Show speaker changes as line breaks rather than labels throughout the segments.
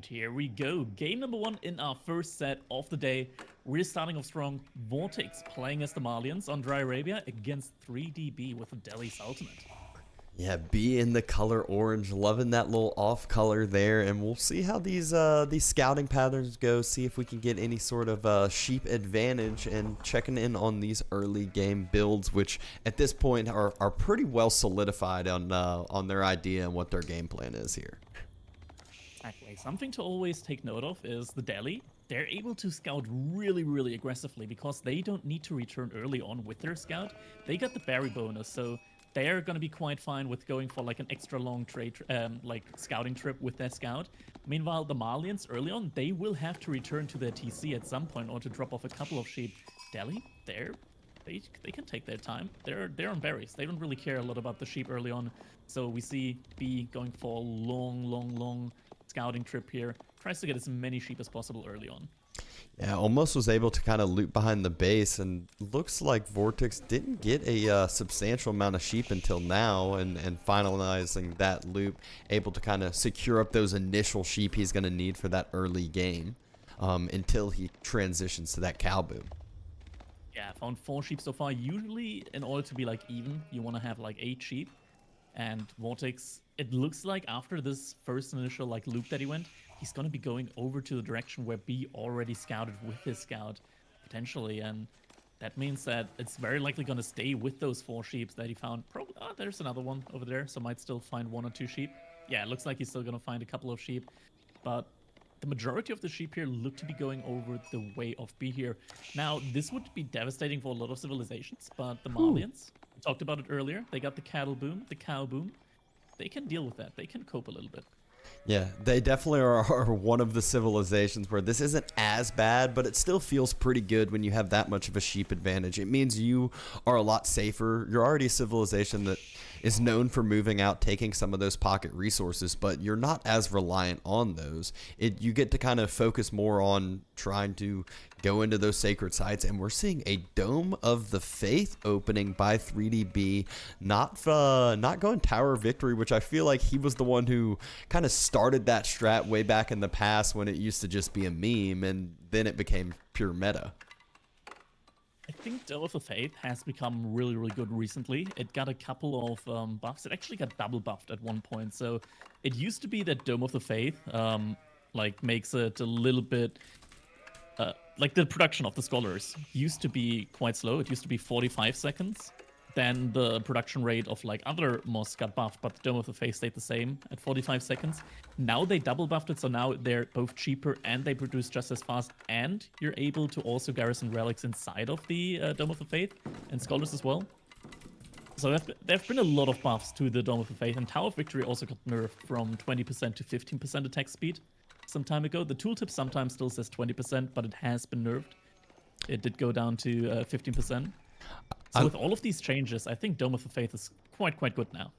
And here we go. Game number 1 in our first set of the day. We're starting off strong. VortiX playing as the Malians on Dry Arabia against 3DB with the Delhi's ultimate.
Yeah, B in the color orange, loving that little off color there, and we'll see how these scouting patterns go. See if we can get any sort of sheep advantage, and checking in on these early game builds, which at this point are pretty well solidified on their idea and what their game plan is here.
Exactly. Something to always take note of is the Delhi. They're able to scout really aggressively because they don't need to return early on with their scout. They got the berry bonus, so they're going to be quite fine with going for like an extra long trade, like scouting trip with their scout. Meanwhile, the Malians early on, they will have to return to their TC at some point or to drop off a couple of sheep. Delhi, they can take their time. They're on berries. They don't really care a lot about the sheep early on. So we see B going for a long scouting trip here. Tries to get as many sheep as possible early on.
Yeah, almost was able to kind of loot behind the base, and looks like VortiX didn't get a substantial amount of sheep until now, and finalizing that loop, able to kind of secure up those initial sheep he's going to need for that early game until he transitions to that cow boom.
Yeah, found 4 sheep so far. Usually, in order to be like even, you want to have like 8 sheep. And VortiX, it looks like after this first initial like loop that he went, he's going to be going over to the direction where B already scouted with his scout, potentially. And that means that it's very likely going to stay with those 4 sheep that he found. Probably, oh, there's another one over there, so might still find 1 or 2 sheep. Yeah, it looks like he's still going to find a couple of sheep. But the majority of the sheep here look to be going over the way of B here. Now, this would be devastating for a lot of civilizations, but the Malians, we talked about it earlier, they got the cattle boom, the cow boom. They can deal with that. They can cope a little bit.
Yeah, they definitely are one of the civilizations where this isn't as bad, but it still feels pretty good when you have that much of a sheep advantage. It means you are a lot safer. You're already a civilization that is known for moving out, taking some of those pocket resources, but you're not as reliant on those. You get to kind of focus more on trying to go into those sacred sites, and we're seeing a Dome of the Faith opening by 3DB, not going Tower of Victory, which I feel like he was the one who kind of started that strat way back in the past when it used to just be a meme, and then it became pure meta.
I think Dome of the Faith has become really good recently. It got a couple of buffs. It actually got double buffed at one point. So it used to be that Dome of the Faith like makes it a little bit like the production of the scholars used to be quite slow. It used to be 45 seconds. Then the production rate of like other mosques got buffed, but the Dome of the Faith stayed the same at 45 seconds. Now they double buffed it, so now they're both cheaper and they produce just as fast, and you're able to also garrison relics inside of the Dome of the Faith and scholars as well. So there have been a lot of buffs to the Dome of the Faith, and Tower of Victory also got nerfed from 20% to 15% attack speed some time ago. The tooltip sometimes still says 20%, but it has been nerfed. It did go down to 15%. So with all of these changes, I think Dome of the Faith is quite good now.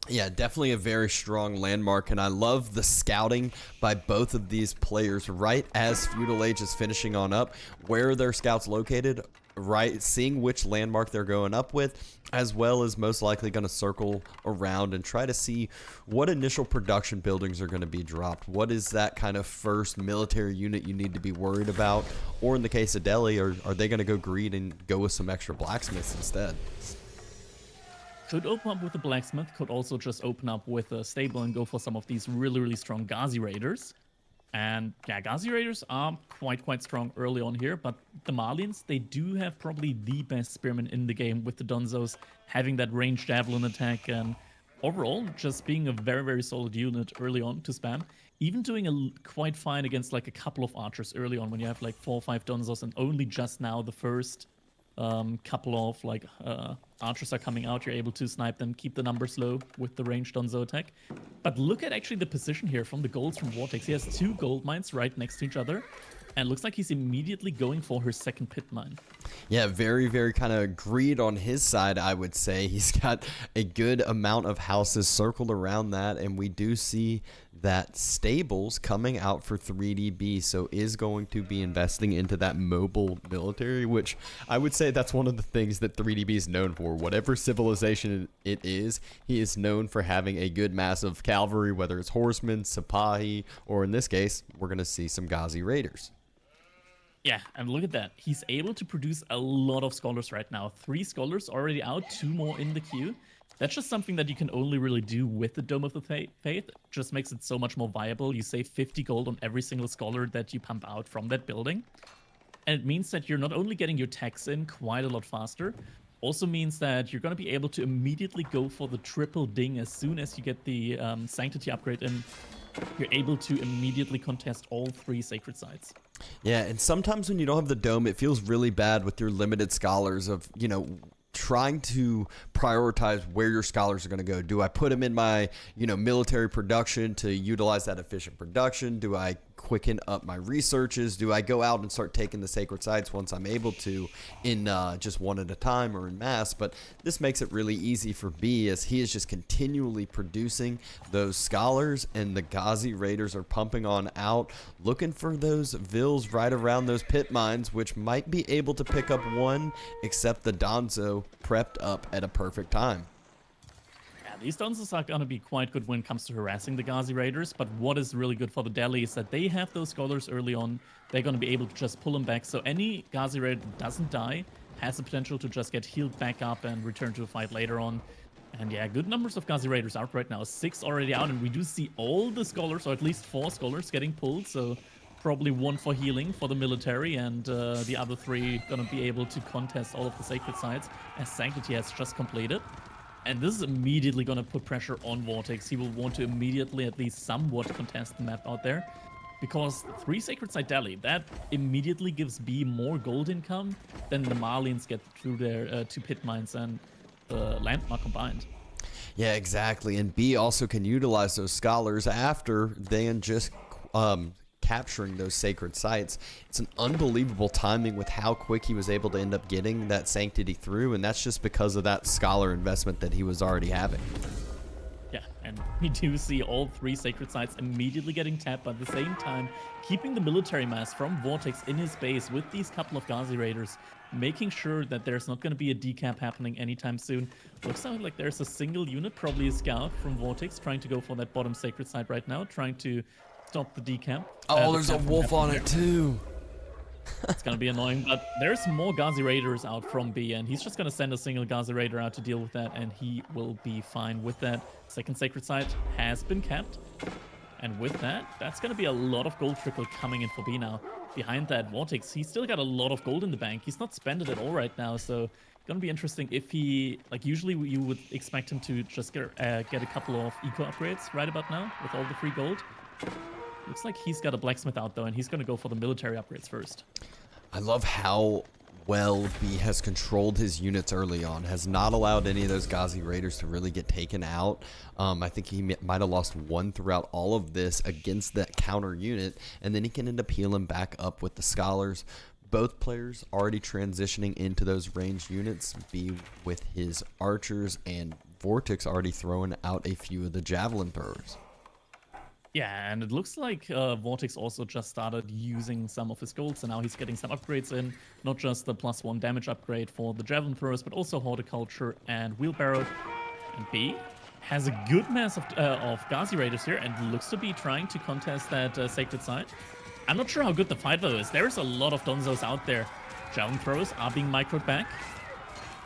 Yeah, definitely a very strong landmark, and I love the scouting by both of these players right as Feudal Age is finishing on up. Where are their scouts located? Right, seeing which landmark they're going up with, as well as most likely going to circle around and try to see what initial production buildings are going to be dropped. What is that kind of first military unit you need to be worried about? Or in the case of Delhi, are they going to go greed and go with some extra blacksmiths instead?
Could open up with a blacksmith, could also just open up with a stable and go for some of these really strong Ghazi Raiders. And yeah, Ghazi Raiders are quite strong early on here, but the Malians, they do have probably the best spearmen in the game with the Donzos having that ranged javelin attack, and overall just being a very solid unit early on to spam. Even doing quite fine against like a couple of archers early on when you have like 4 or 5 Donzos, and only just now the first couple of like archers are coming out. You're able to snipe them, keep the numbers low with the ranged Donzo attack. But look at actually the position here from the golds from VortiX. He has 2 gold mines right next to each other, and looks like he's immediately going for her second pit mine.
Yeah, very, very kind of greed on his side, I would say. He's got a good amount of houses circled around that, and we do see that stables coming out for 3DB, so is going to be investing into that mobile military, which I would say that's one of the things that 3DB is known for. Whatever civilization it is, he is known for having a good mass of cavalry, whether it's horsemen, Sipahi, or in this case, we're going to see some Ghazi Raiders.
Yeah, and look at that. He's able to produce a lot of scholars right now. 3 scholars already out, 2 more in the queue. That's just something that you can only really do with the Dome of the Faith. It just makes it so much more viable. You save 50 gold on every single scholar that you pump out from that building. And it means that you're not only getting your tax in quite a lot faster, also means that you're going to be able to immediately go for the triple ding as soon as you get the Sanctity upgrade in. You're able to immediately contest all 3 sacred sites.
Yeah, and sometimes when you don't have the dome, it feels really bad with your limited scholars of, you know, trying to prioritize where your scholars are going to go. Do I put them in my, you know, military production to utilize that efficient production? Do I quicken up my researches? Do I go out and start taking the sacred sites once I'm able to in just one at a time or in mass? But this makes it really easy for B, as he is just continually producing those scholars, and the Ghazi Raiders are pumping on out, looking for those vills right around those pit mines, which might be able to pick up one, except the Donzo prepped up at a perfect time.
These Donzos are going to be quite good when it comes to harassing the Ghazi Raiders, but what is really good for the Delhi is that they have those scholars early on. They're going to be able to just pull them back, so any Ghazi Raider that doesn't die has the potential to just get healed back up and return to a fight later on. And yeah, good numbers of Ghazi Raiders out right now. 6 already out, and we do see all the scholars, or at least 4 scholars, getting pulled, so probably 1 for healing for the military, and the other 3 going to be able to contest all of the sacred sites, as Sanctity has just completed. And this is immediately going to put pressure on VortiX. He will want to immediately at least somewhat contest the map out there. Because 3 Sacred Site Delhi, that immediately gives B more gold income than the Malians get through their 2 pit mines and the landmark combined.
Yeah, exactly. And B also can utilize those scholars after then just capturing those sacred sites. It's an unbelievable timing with how quick he was able to end up getting that Sanctity through, and that's just because of that scholar investment that he was already having.
Yeah, and we do see all 3 sacred sites immediately getting tapped, but at the same time keeping the military mass from VortiX in his base with these couple of Ghazi Raiders, making sure that there's not going to be a decap happening anytime soon. Looks like there's a single unit, probably a scout from VortiX, trying to go for that bottom sacred site right now, trying to stop the decamp.
Oh, there's a wolf on it too.
It's going to be annoying, but there's more Ghazi Raiders out from B, and he's just going to send a single Ghazi Raider out to deal with that, and he will be fine with that. Second sacred site has been capped, and with that, that's going to be a lot of gold trickle coming in for B now. Behind that, VortiX, he's still got a lot of gold in the bank. He's not spent it at all right now, so going to be interesting if he, like usually you would expect him to just get a couple of eco upgrades right about now with all the free gold. Looks like he's got a blacksmith out though, and he's going to go for the military upgrades first.
I love how well B has controlled his units early on, has not allowed any of those Ghazi Raiders to really get taken out. I think he might have lost 1 throughout all of this against that counter unit, and then he can end up healing back up with the scholars. Both players already transitioning into those ranged units, B with his archers, and VortiX already throwing out a few of the javelin throwers.
Yeah, and it looks like VortiX also just started using some of his gold, so now he's getting some upgrades in. Not just the +1 damage upgrade for the javelin throwers, but also horticulture and wheelbarrow. And B has a good mass of Ghazi Raiders here, and looks to be trying to contest that sacred site. I'm not sure how good the fight though is. There's a lot of Donzos out there. Javelin throwers are being microed back,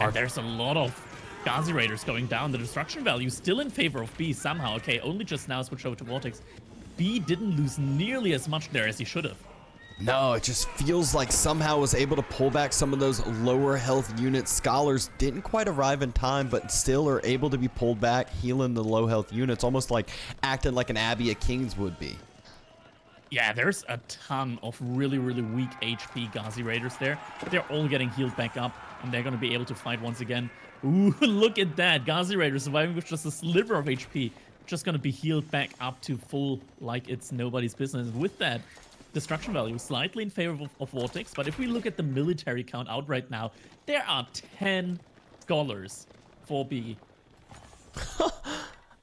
and there's a lot of Ghazi Raiders going down. The destruction value still in favor of B somehow. Okay, only just now switch over to VortiX. B didn't lose nearly as much there as he should have.
No, it just feels like somehow was able to pull back some of those lower health units. Scholars didn't quite arrive in time, but still are able to be pulled back, healing the low health units, almost like acting like an Abbey of Kings would be.
Yeah, there's a ton of really, really weak HP Ghazi Raiders there. They're all getting healed back up, and they're going to be able to fight once again. Ooh, look at that. Ghazi Raider surviving with just a sliver of HP. Just going to be healed back up to full like it's nobody's business. With that, destruction value slightly in favor of VortiX, but if we look at the military count out right now, there are 10 scholars for B.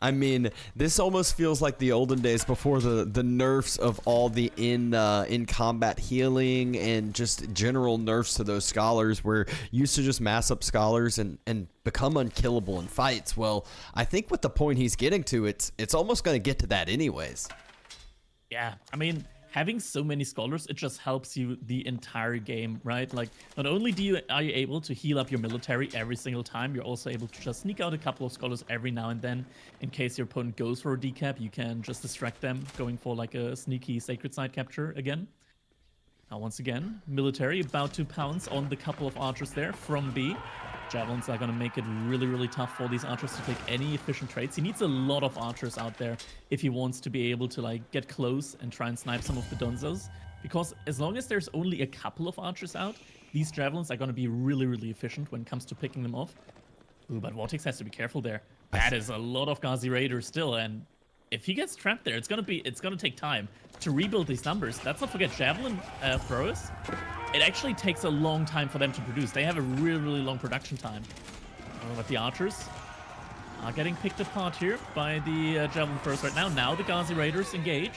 I mean, this almost feels like the olden days before the nerfs of all the in combat healing and just general nerfs to those scholars, where you used to just mass up scholars and become unkillable in fights. Well, I think with the point he's getting to, it's almost going to get to that anyways.
Yeah, I mean, having so many scholars, it just helps you the entire game, right? Like, not only are you able to heal up your military every single time, you're also able to just sneak out a couple of scholars every now and then. In case your opponent goes for a decap, you can just distract them, going for like a sneaky sacred side capture again. Now, once again, military about to pounce on the couple of archers there from B. Javelins are going to make it really, really tough for these archers to take any efficient trades. He needs a lot of archers out there if he wants to be able to like get close and try and snipe some of the Donzos. Because as long as there's only a couple of archers out, these Javelins are going to be really, really efficient when it comes to picking them off. Ooh, but VortiX has to be careful there. That is a lot of Ghazi Raiders still, and if he gets trapped there, it's gonna take time to rebuild these numbers. Let's not forget Javelin throwers. It actually takes a long time for them to produce. They have a really, really long production time. But the archers are getting picked apart here by the Javelin throwers right now. Now the Ghazi Raiders engage.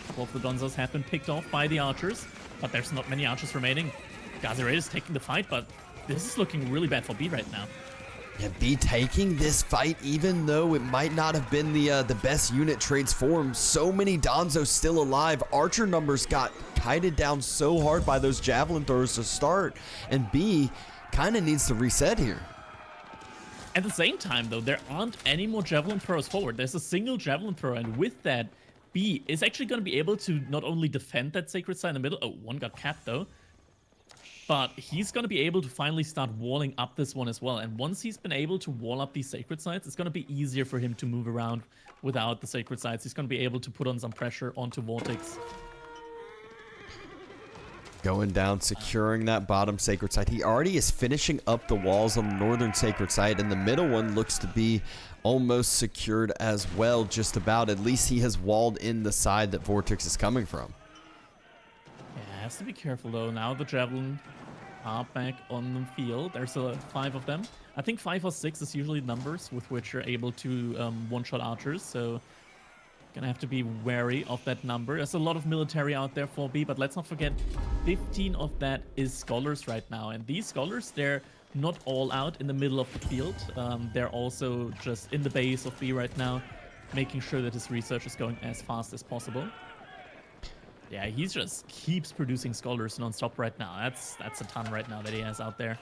A couple of the Donzos have been picked off by the archers, but there's not many archers remaining. Ghazi Raiders taking the fight, but this is looking really bad for B right now.
Yeah, B taking this fight, even though it might not have been the best unit trades for him. So many Donzos still alive. Archer numbers got kited down so hard by those Javelin throwers to start, and B kind of needs to reset here.
At the same time, though, there aren't any more Javelin throwers forward. There's a single Javelin thrower, and with that, B is actually going to be able to not only defend that sacred site in the middle. Oh, one got capped, though. But he's going to be able to finally start walling up this one as well. And once he's been able to wall up these sacred sites, it's going to be easier for him to move around without the sacred sites. He's going to be able to put on some pressure onto VortiX.
Going down, securing that bottom sacred site. He already is finishing up the walls on the northern sacred site, and the middle one looks to be almost secured as well, just about. At least he has walled in the side that VortiX is coming from.
Yeah, has to be careful, though. Now the Javelin are back on the field. There's 5 of them. I think 5 or 6 is usually numbers with which you're able to one-shot archers, so gonna have to be wary of that number. There's a lot of military out there for B, but let's not forget 15 of that is scholars right now, and these scholars, they're not all out in the middle of the field. They're also just in the base of B right now, making sure that his research is going as fast as possible. Yeah, he just keeps producing scholars non-stop right now. That's a ton right now that he has out there.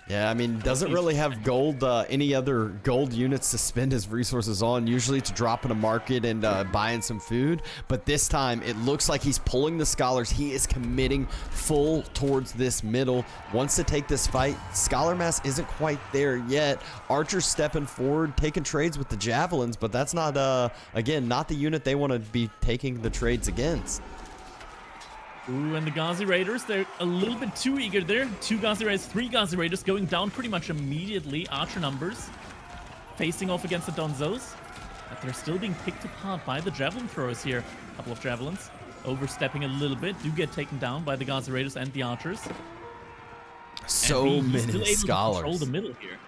Yeah, I mean, doesn't really have gold, any other gold units to spend his resources on. Usually to drop in a market and buying some food. But this time, it looks like he's pulling the scholars. He is committing full towards this middle. Wants to take this fight. Scholar mass isn't quite there yet. Archer's stepping forward, taking trades with the Javelins. But that's not, again, not the unit they want to be taking the trades against.
Ooh, and the Ghazi Raiders, they're a little bit too eager there. 2 Ghazi Raiders, 3 Ghazi Raiders going down pretty much immediately. Archer numbers facing off against the Donzos. But they're still being picked apart by the Javelin throwers here. A couple of Javelins overstepping a little bit. Do get taken down by the Ghazi Raiders and the Archers.
So many
still able
scholars.
To control the middle here.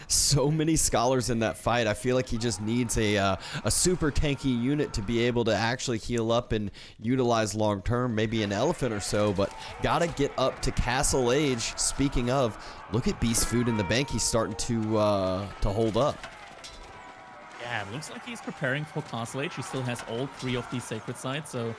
So many scholars in that fight. I feel like he just needs a super tanky unit to be able to actually heal up and utilize long term, maybe an elephant or so, but gotta get up to Castle Age. Speaking of, look at Beast Food in the bank. He's starting to hold up.
Yeah, it looks like he's preparing for Castle Age. He still has all 3 of these sacred sites, so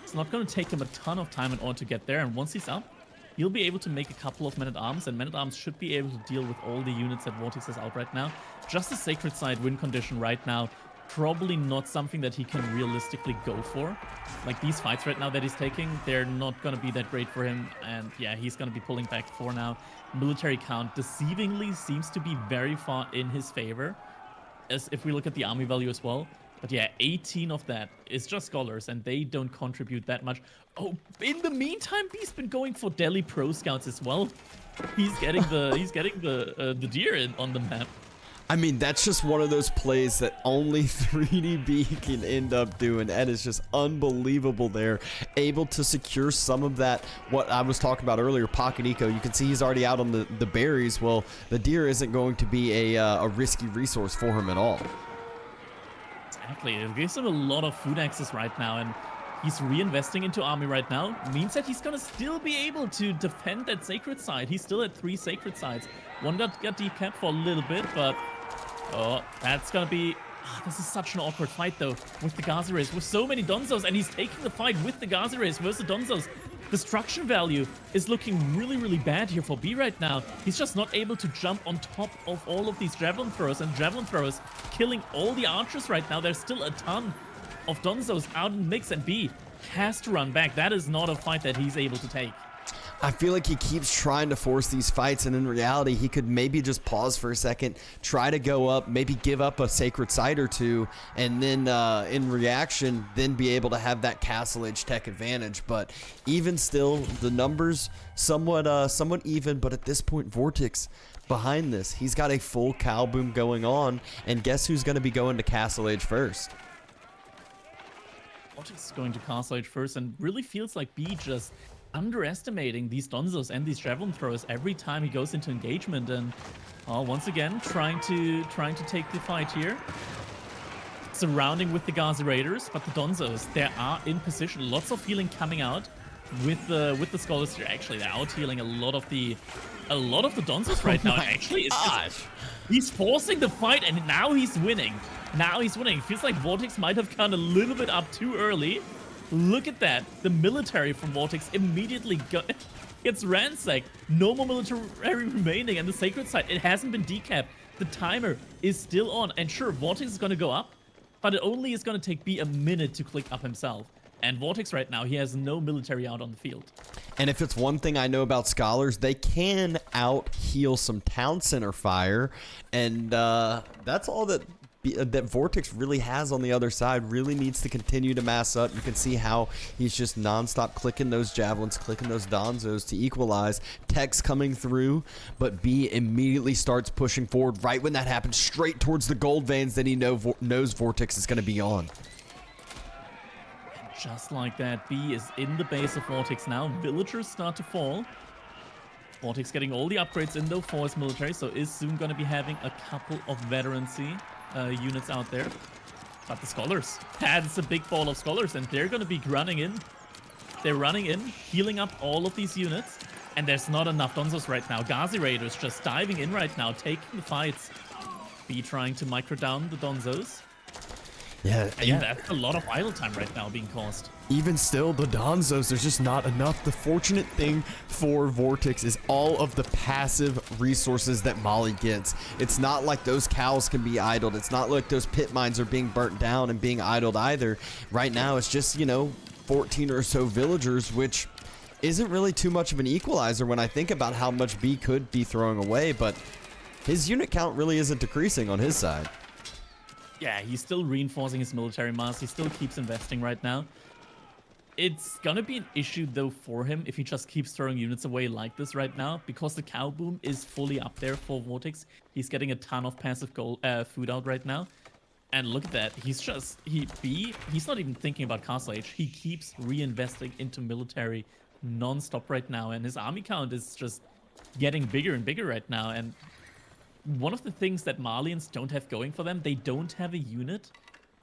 it's not going to take him a ton of time in order to get there. And once he's up, he'll be able to make a couple of Men-at-Arms, and Men-at-Arms should be able to deal with all the units that VortiX has out right now. Just a Sacred Side win condition right now, probably not something that he can realistically go for. Like, these fights right now that he's taking, they're not going to be that great for him, and yeah, he's going to be pulling back for now. Military count deceivingly seems to be very far in his favor, as if we look at the army value as well. But yeah, 18 of that is just scholars, and they don't contribute that much. Oh, in the meantime, B's been going for Delhi Pro Scouts as well. He's getting the deer on the map.
I mean, that's just one of those plays that only 3DB can end up doing. Ed is just unbelievable there, able to secure some of that, what I was talking about earlier, pocket eco. You can see he's already out on the berries. Well, the deer isn't going to be a risky resource for him at all.
Exactly. It gives him a lot of food access right now, and he's reinvesting into army right now. Means that he's gonna still be able to defend that sacred site. He's still at 3 sacred sites. One got decapped for a little bit, but oh, that's gonna be... this is such an awkward fight, though, with the Gazi Rays, with so many Donzos, and he's taking the fight with the Gazi Rays versus the Donzos. Destruction value is looking really, really bad here for B right now. He's just not able to jump on top of all of these Javelin throwers, and Javelin throwers killing all the archers right now. There's still a ton of Donzos out in the mix, and B has to run back. That is not a fight that he's able to take.
I feel like he keeps trying to force these fights, and in reality, he could maybe just pause for a second, try to go up, maybe give up a sacred site or two, and then in reaction, then be able to have that Castle Age tech advantage. But even still, the numbers somewhat even, but at this point, VortiX behind this. He's got a full cow boom going on, and guess who's going to be going to Castle Age first?
VortiX is going to Castle Age first, and really feels like B just underestimating these Donzos and these Javelin throwers every time he goes into engagement, and once again trying to take the fight here, surrounding with the Gazi Raiders. But the Donzos, they are in position. Lots of healing coming out with the scholars here. Actually, they're out healing a lot of the Donzos right now. And actually, he's forcing the fight, and now he's winning. It feels like VortiX might have gone a little bit up too early. Look at that. The military from VortiX immediately gets ransacked. No more military remaining, and the sacred site, it hasn't been decapped. The timer is still on, and sure, VortiX is going to go up, but it only is going to take B a minute to click up himself. And VortiX right now, he has no military out on the field.
And if it's one thing I know about scholars, they can out-heal some town center fire, and that's all that VortiX really has on the other side. Really needs to continue to mass up. You can see how he's just non-stop clicking those javelins, clicking those Donzos to equalize. Tech's coming through, but B immediately starts pushing forward right when that happens, straight towards the gold veins that he knows VortiX is going to be on.
And just like that, B is in the base of VortiX now. Villagers start to fall. VortiX getting all the upgrades in though for his military, so is soon going to be having a couple of veterancy units out there. But the scholars, that's a big ball of scholars, and they're going to be running in. They're running in, healing up all of these units, and there's not enough Donzos right now. Gazi Raiders just diving in right now, taking the fights. B trying to micro down the Donzos.
Yeah,
that's a lot of idle time right now being caused.
Even still, the Donzos, there's just not enough. The fortunate thing for VortiX is all of the passive resources that Mali gets. It's not like those cows can be idled. It's not like those pit mines are being burnt down and being idled either. Right now, it's just, 14 or so villagers, which isn't really too much of an equalizer when I think about how much B could be throwing away, but his unit count really isn't decreasing on his side.
Yeah, he's still reinforcing his military mass. He still keeps investing right now. It's gonna be an issue though for him if he just keeps throwing units away like this right now, because the cow boom is fully up there for VortiX. He's getting a ton of passive food out right now. And look at that. He's not even thinking about Castle Age. He keeps reinvesting into military non-stop right now, and his army count is just getting bigger and bigger right now. And one of the things that Malians don't have going for them, they don't have a unit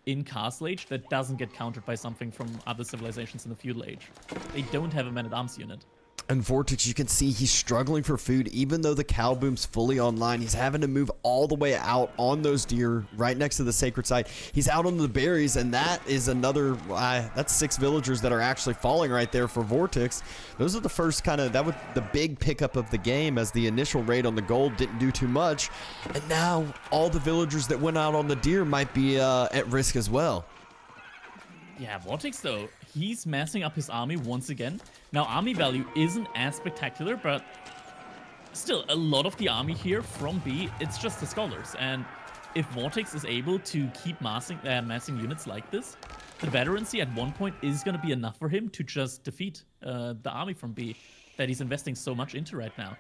in Castle Age that doesn't get countered by something from other civilizations in the Feudal Age. They don't have a man-at-arms unit.
And VortiX, you can see he's struggling for food. Even though the cow boom's fully online, he's having to move all the way out on those deer right next to the sacred site. He's out on the berries, and that is another, that's 6 villagers that are actually falling right there for VortiX. Those are the first that was the big pickup of the game, as the initial raid on the gold didn't do too much. And now all the villagers that went out on the deer might be at risk as well.
Yeah, VortiX though, he's massing up his army once again. Now, army value isn't as spectacular, but still, a lot of the army here from B, it's just the scholars. And if VortiX is able to keep massing units like this, the veterancy at one point is going to be enough for him to just defeat the army from B that he's investing so much into right now.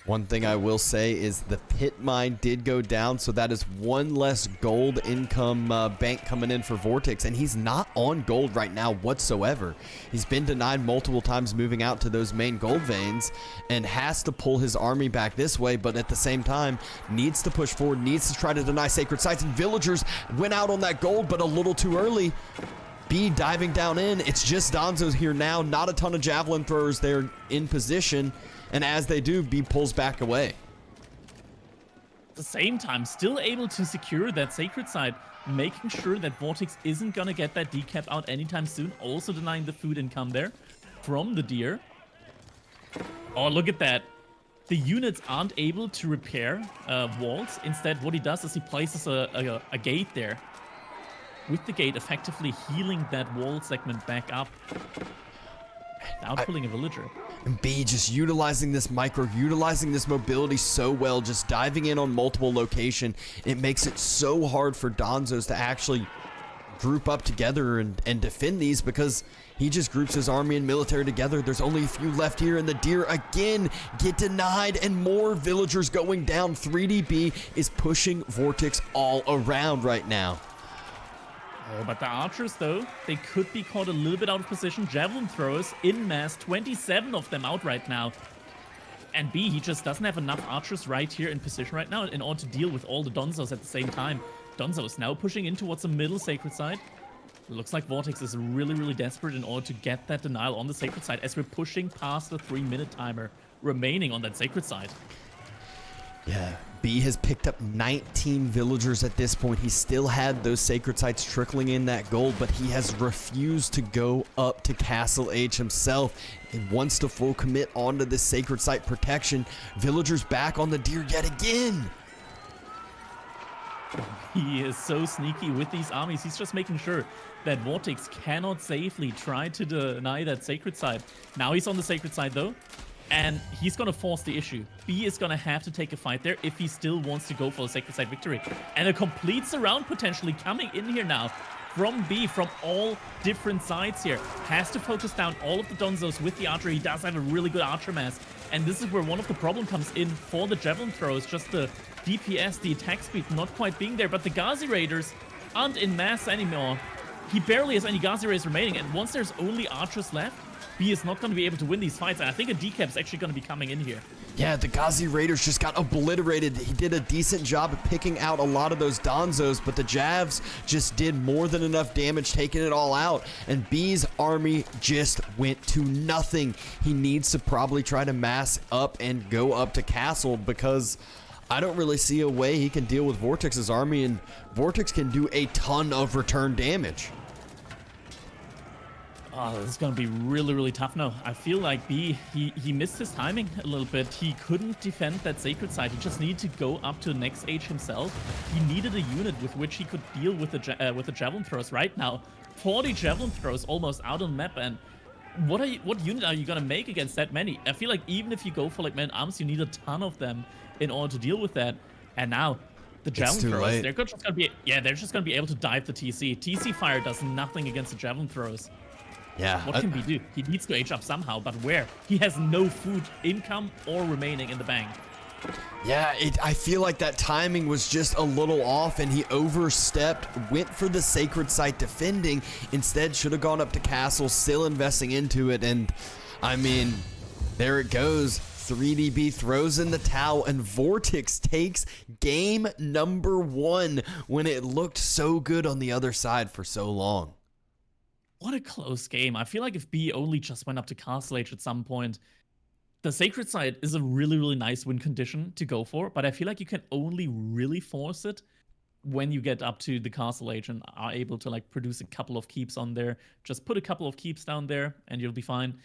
One thing I will say is the pit mine did go down, so that is one less gold income bank coming in for VortiX, and he's not on gold right now whatsoever. He's been denied multiple times moving out to those main gold veins and has to pull his army back this way, but at the same time needs to push forward, needs to try to deny sacred sites, and villagers went out on that gold, but a little too early. B diving down in. It's just Donzo's here now. Not a ton of javelin throwers there in position. And as they do, B pulls back away.
At the same time, still able to secure that sacred site, making sure that VortiX isn't going to get that decap out anytime soon. Also denying the food income there from the deer. Oh, look at that. The units aren't able to repair walls. Instead, what he does is he places a gate there. With the gate effectively healing that wall segment back up. Without pulling a villager.
And B just utilizing this micro, utilizing this mobility so well, just diving in on multiple location. It makes it so hard for Donzos to actually group up together and defend these, because he just groups his army and military together. There's only a few left here, and the deer again get denied, and more villagers going down. 3DB is pushing VortiX all around right now.
Oh, but the archers, though, they could be caught a little bit out of position. Javelin throwers in mass, 27 of them out right now. And B, he just doesn't have enough archers right here in position right now in order to deal with all the Donzos at the same time. Donzos now pushing in towards the middle sacred side. Looks like VortiX is really, really desperate in order to get that denial on the sacred side as we're pushing past the 3-minute timer remaining on that sacred side.
Yeah, B has picked up 19 villagers at this point. He still had those sacred sites trickling in that gold, but he has refused to go up to Castle H himself and wants to full commit onto this sacred site protection. Villagers back on the deer yet again.
He is so sneaky with these armies. He's just making sure that VortiX cannot safely try to deny that sacred site. Now he's on the sacred site, though. And he's going to force the issue. B is going to have to take a fight there if he still wants to go for a sacred site victory. And a complete surround potentially coming in here now from B, from all different sides here. Has to focus down all of the Donzos with the archer. He does have a really good archer mass. And this is where one of the problem comes in for the javelin throws. Just the DPS, the attack speed not quite being there. But the Ghazi Raiders aren't in mass anymore. He barely has any Ghazi Raiders remaining. And once there's only archers left, B is not going to be able to win these fights, and I think a decap is actually going to be coming in here.
Yeah, the Ghazi Raiders just got obliterated. He did a decent job of picking out a lot of those Donzos, but the Javs just did more than enough damage, taking it all out, and B's army just went to nothing. He needs to probably try to mass up and go up to Castle, because I don't really see a way he can deal with VortiX's army, and VortiX can do a ton of return damage.
Oh, this is going to be really, really tough now. I feel like B, he missed his timing a little bit. He couldn't defend that sacred site. He just needed to go up to the next age himself. He needed a unit with which he could deal with the javelin throws right now. 40 javelin throws almost out on the map, and what unit are you going to make against that many? I feel like even if you go for like man-at-arms, you need a ton of them in order to deal with that. And now the javelin throws, they're just going to be able to dive the TC. TC fire does nothing against the javelin throws.
Yeah.
What can we do? He needs to age up somehow, but where? He has no food income or remaining in the bank.
Yeah, I feel like that timing was just a little off, and he overstepped, went for the sacred site defending, instead should have gone up to Castle, still investing into it, and I mean, there it goes. 3DB throws in the towel, and VortiX takes game number 1 when it looked so good on the other side for so long.
What a close game. I feel like if B only just went up to Castle Age at some point, the sacred site is a really, really nice win condition to go for, but I feel like you can only really force it when you get up to the Castle Age and are able to like produce a couple of keeps on there. Just put a couple of keeps down there and you'll be fine.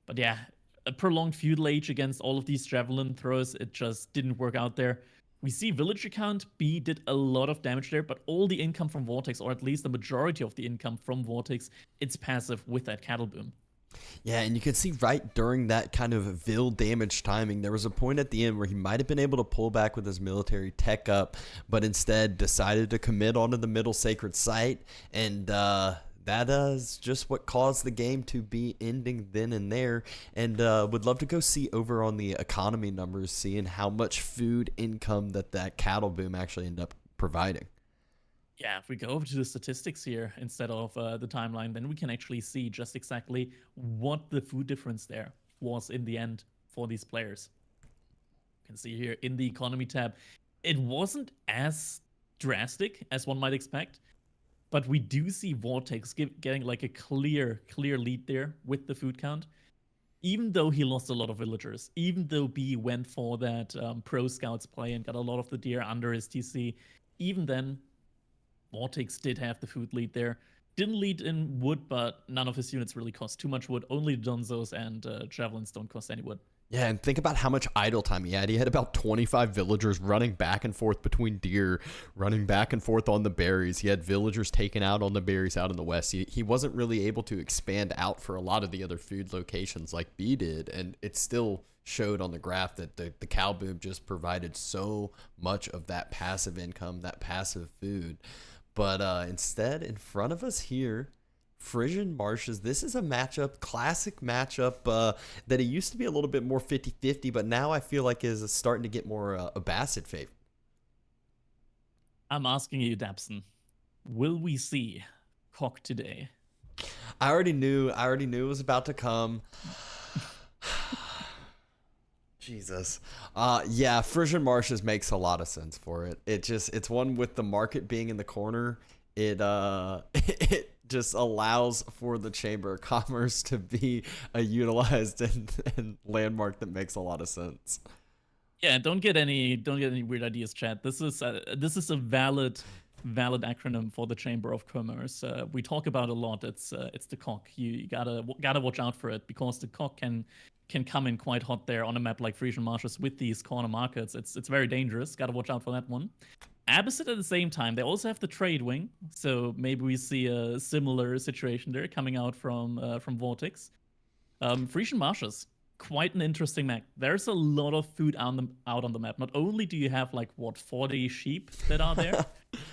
But yeah, a prolonged feudal age against all of these javelin throws, it just didn't work out there. We see villager count. B did a lot of damage there, but all the income from VortiX, or at least the majority of the income from VortiX, it's passive with that cattle boom.
Yeah, and you can see right during that kind of Vil damage timing, there was a point at the end where he might have been able to pull back with his military tech up, but instead decided to commit onto the middle sacred site, and that is just what caused the game to be ending then and there. And would love to go see over on the economy numbers, seeing how much food income that cattle boom actually ended up providing.
Yeah, if we go over to the statistics here instead of the timeline, then we can actually see just exactly what the food difference there was in the end for these players. You can see here in the economy tab, it wasn't as drastic as one might expect, but we do see VortiX getting like a clear lead there with the food count. Even though he lost a lot of villagers, even though B went for that pro scouts play and got a lot of the deer under his TC, even then VortiX did have the food lead there. Didn't lead in wood, but none of his units really cost too much wood. Only Donzos and Javelins don't cost any wood.
Yeah, and think about how much idle time he had. He had about 25 villagers running back and forth between deer, running back and forth on the berries. He had villagers taken out on the berries out in the west. He wasn't really able to expand out for a lot of the other food locations like B did, and it still showed on the graph that the cow boom just provided so much of that passive income, that passive food. But instead, in front of us here, Frisian Marshes. This is a matchup, classic matchup that it used to be a little bit more 50-50, but now I feel like is starting to get more Abbasid favor.
I'm asking you, Dabston, will we see Cock today?
I already knew it was about to come. Jesus. Yeah, Frisian Marshes makes a lot of sense for it. It's one with the market being in the corner. It it just allows for the Chamber of Commerce to be a utilized and landmark that makes a lot of sense.
Yeah, don't get any weird ideas, chat. This is a valid acronym for the Chamber of Commerce. We talk about a lot. It's the cock. You gotta watch out for it because the cock can come in quite hot there on a map like Frisian Marshes with these corner markets. It's very dangerous. Gotta watch out for that one. Abbasid at the same time, they also have the trade wing, so maybe we see a similar situation there coming out from VortiX. Frisian Marshes, quite an interesting map. There's a lot of food out on the map. Not only do you have like 40 sheep that are there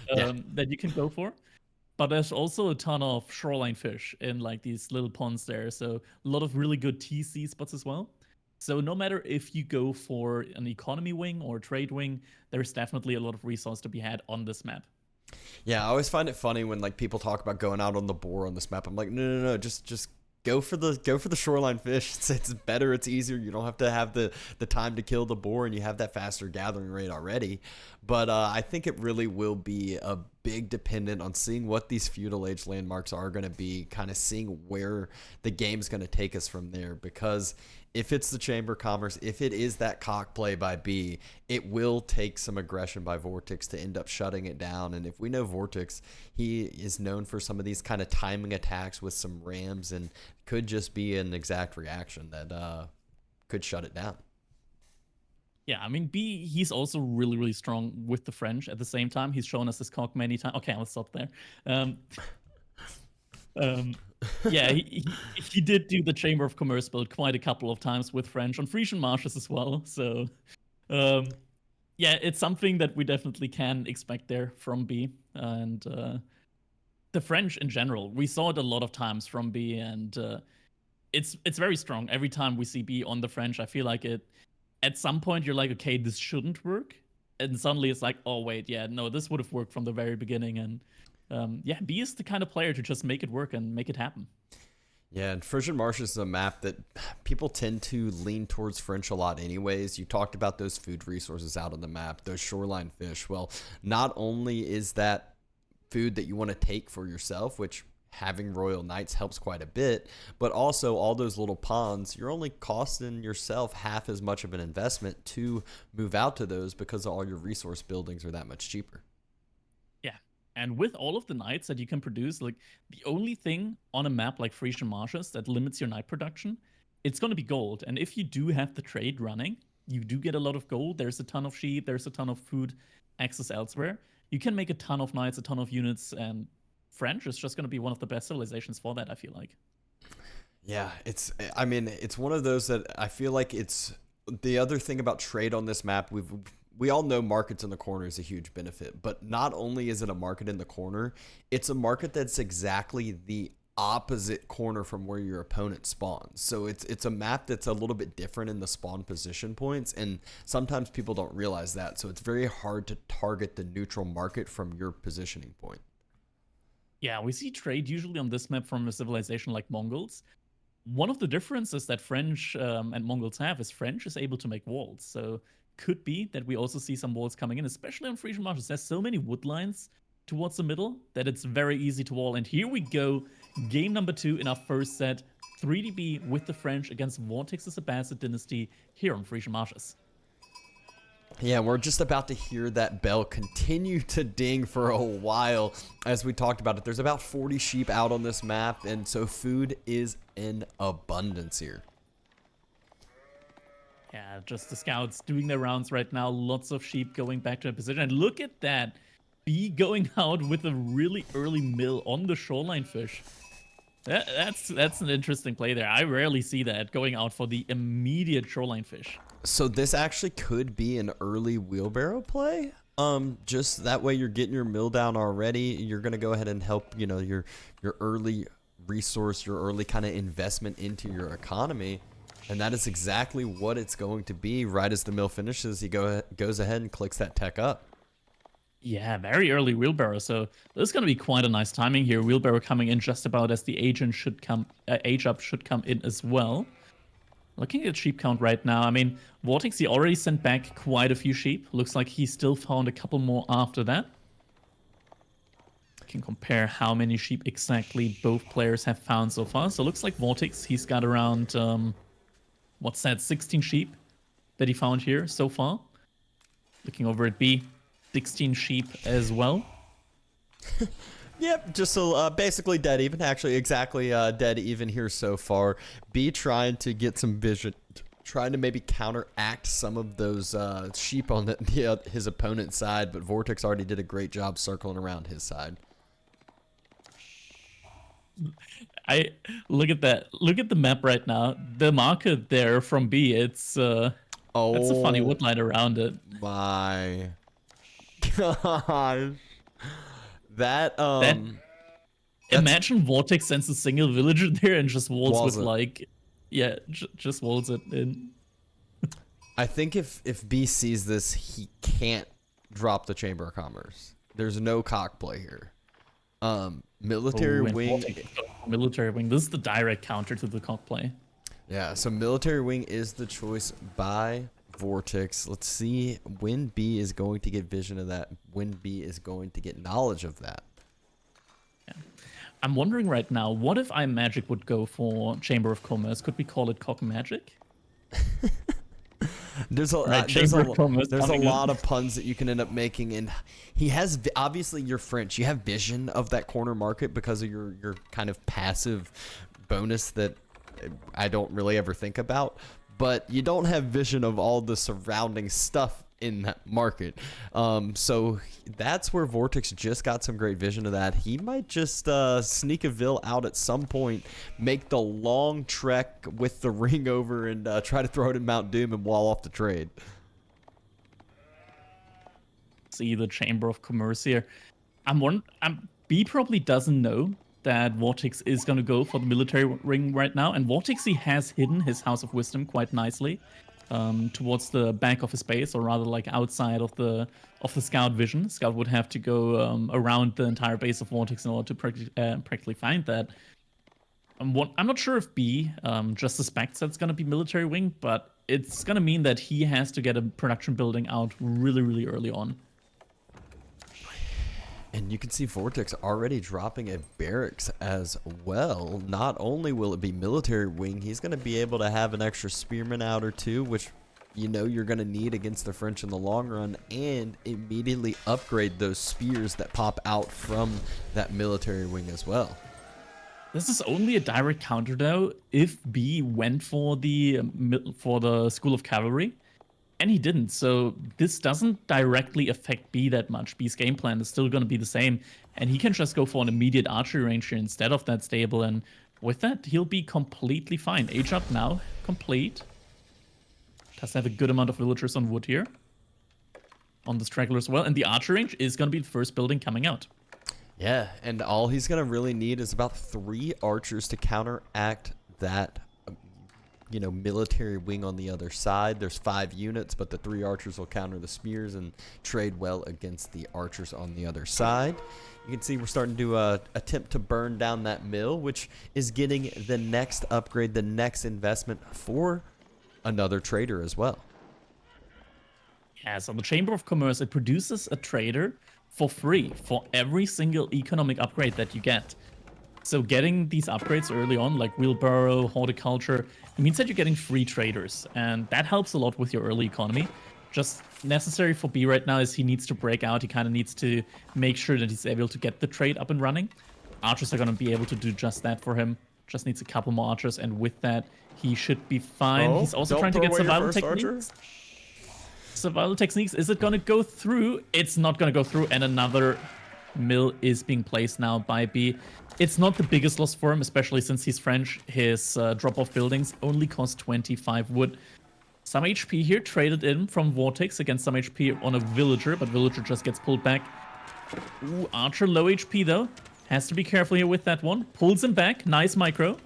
that you can go for, but there's also a ton of shoreline fish in like these little ponds there. So a lot of really good TC spots as well. So no matter if you go for an economy wing or a trade wing, there's definitely a lot of resource to be had on this map.
Yeah, I always find it funny when like people talk about going out on the boar on this map. I'm like, no, just go for the shoreline fish. It's better, it's easier. You don't have to have the time to kill the boar, and you have that faster gathering rate already. But I think it really will be a big dependent on seeing what these feudal age landmarks are going to be, kind of seeing where the game's going to take us from there. Because if it's the Chamber of Commerce, if it is that cock play by B, it will take some aggression by VortiX to end up shutting it down. And if we know VortiX, he is known for some of these kind of timing attacks with some rams, and could just be an exact reaction that could shut it down.
Yeah, I mean, B, he's also really strong with the French. At the same time, he's shown us his cock many times. Okay, let's stop there. Yeah, he did do the Chamber of Commerce build quite a couple of times with French on Frisian Marshes as well. So, yeah, it's something that we definitely can expect there from B. And the French in general, we saw it a lot of times from B, and it's very strong. Every time we see B on the French, I feel like it. At some point, you're like, okay, this shouldn't work, and suddenly it's like, oh wait, yeah, no, this would have worked from the very beginning. And yeah, B is the kind of player to just make it work and make it happen.
Yeah, and Frisian Marshes is a map that people tend to lean towards French a lot anyways. You talked about those food resources out on the map, those shoreline fish. Well, not only is that food that you want to take for yourself, which having Royal Knights helps quite a bit, but also all those little ponds, you're only costing yourself half as much of an investment to move out to those because all your resource buildings are that much cheaper.
And with all of the knights that you can produce, like the only thing on a map like Frisian Marshes that limits your knight production, it's going to be gold. And if you do have the trade running, you do get a lot of gold. There's a ton of sheep. There's a ton of food access elsewhere. You can make a ton of knights, a ton of units, and French is just going to be one of the best civilizations for that, I feel like.
Yeah, it's one of those that I feel like it's the other thing about trade on this map. we all know markets in the corner is a huge benefit, but not only is it a market in the corner, it's a market that's exactly the opposite corner from where your opponent spawns. So it's a map that's a little bit different in the spawn position points, and sometimes people don't realize that. So it's very hard to target the neutral market from your positioning point.
Yeah, we see trade usually on this map from a civilization like Mongols. One of the differences that French and Mongols have is French is able to make walls. So could be that we also see some walls coming in, especially on Frisian marshes. There's so many wood lines towards the middle that it's very easy to wall. And here we go, game number 2 in our first set. 3DB with the French against VortiX's Abbasid dynasty here on Frisian marshes.
Yeah, we're just about to hear that bell continue to ding for a while. As we talked about it, there's about 40 sheep out on this map, and so food is in abundance here.
Yeah, just the scouts doing their rounds right now. Lots of sheep going back to their position. And look at that. B going out with a really early mill on the shoreline fish. That's an interesting play there. I rarely see that, going out for the immediate shoreline fish.
So this actually could be an early wheelbarrow play. Just that way you're getting your mill down already. You're going to go ahead and help, you know, your early resource, your early kind of investment into your economy. And that is exactly what it's going to be. Right as the mill finishes, he goes ahead and clicks that tech up.
Yeah, very early wheelbarrow. So this is going to be quite a nice timing here. Wheelbarrow coming in just about as the agent should come, age up should come in as well. Looking at sheep count right now, I mean, VortiX, he already sent back quite a few sheep. Looks like he still found a couple more after that. Can compare how many sheep exactly both players have found so far. So it looks like VortiX, he's got around, what's that, 16 sheep that he found here so far. Looking over at B, 16 sheep as well.
Yep, just so basically dead even. Actually, exactly dead even here so far. B trying to get some vision, trying to maybe counteract some of those sheep on his opponent's side, but VortiX already did a great job circling around his side.
I look at that. Look at the map right now. The marker there from B, it's that's a funny wood line around it.
My gosh. That
imagine VortiX sends a single villager there and just walls with like, yeah, just walls it in.
I think if B sees this, he can't drop the Chamber of Commerce. There's no cock play here. Military wing.
Military wing. This is the direct counter to the cock play.
Yeah, so military wing is the choice by VortiX. Let's see when B is going to get vision of that, when B is going to get knowledge of that.
Yeah. I'm wondering right now, what if iMagic would go for Chamber of Commerce? Could we call it Cock Magic?
There's a lot of puns that you can end up making, and he has, obviously you're French, you have vision of that corner market because of your kind of passive bonus that I don't really ever think about, but you don't have vision of all the surrounding stuff in that market. So that's where VortiX just got some great vision of that. He might just sneak a Vil out at some point, make the long trek with the ring over, and try to throw it in Mount Doom and wall off the trade.
See the Chamber of Commerce here. B probably doesn't know that VortiX is going to go for the military ring right now, and VortiX, he has hidden his House of Wisdom quite nicely towards the back of his base, or rather like outside of the scout vision. Scout would have to go around the entire base of VortiX in order to practically find that. I'm not sure if B just suspects that's going to be military wing, but it's going to mean that he has to get a production building out really, really early on.
And you can see VortiX already dropping a barracks as well. Not only will it be military wing, he's going to be able to have an extra spearman out or two, which you know you're going to need against the French in the long run, and immediately upgrade those spears that pop out from that military wing as well.
This is only a direct counter though if B went for the School of Cavalry. And he didn't, so this doesn't directly affect B that much. B's game plan is still going to be the same, and he can just go for an immediate archery range here instead of that stable, and with that, he'll be completely fine. Age up now, complete. Does have a good amount of villagers on wood here. on the straggler as well. And the archer range is going to be the first building coming out.
Yeah, and all he's going to really need is about 3 archers to counteract that, military wing on the other side. There's 5 units, but the 3 archers will counter the spears and trade well against the archers on the other side. You can see we're starting to attempt to burn down that mill, which is getting the next upgrade, the next investment for another trader as well.
Yeah, so the Chamber of Commerce, it produces a trader for free for every single economic upgrade that you get. So getting these upgrades early on, like wheelbarrow, horticulture, it means that you're getting free traders. And that helps a lot with your early economy. Just necessary for B right now is he needs to break out. He kind of needs to make sure that he's able to get the trade up and running. Archers are going to be able to do just that for him. Just needs a couple more archers, and with that, he should be fine.
Oh,
he's also trying to get survival techniques. Survival techniques, is it going to go through? It's not going to go through, and another mill is being placed now by B. It's not the biggest loss for him, especially since he's French. His drop-off buildings only cost 25 wood. Some HP here traded in from VortiX against some HP on a villager, but villager just gets pulled back. Ooh, archer low HP though. Has to be careful here with that one. Pulls him back. Nice micro.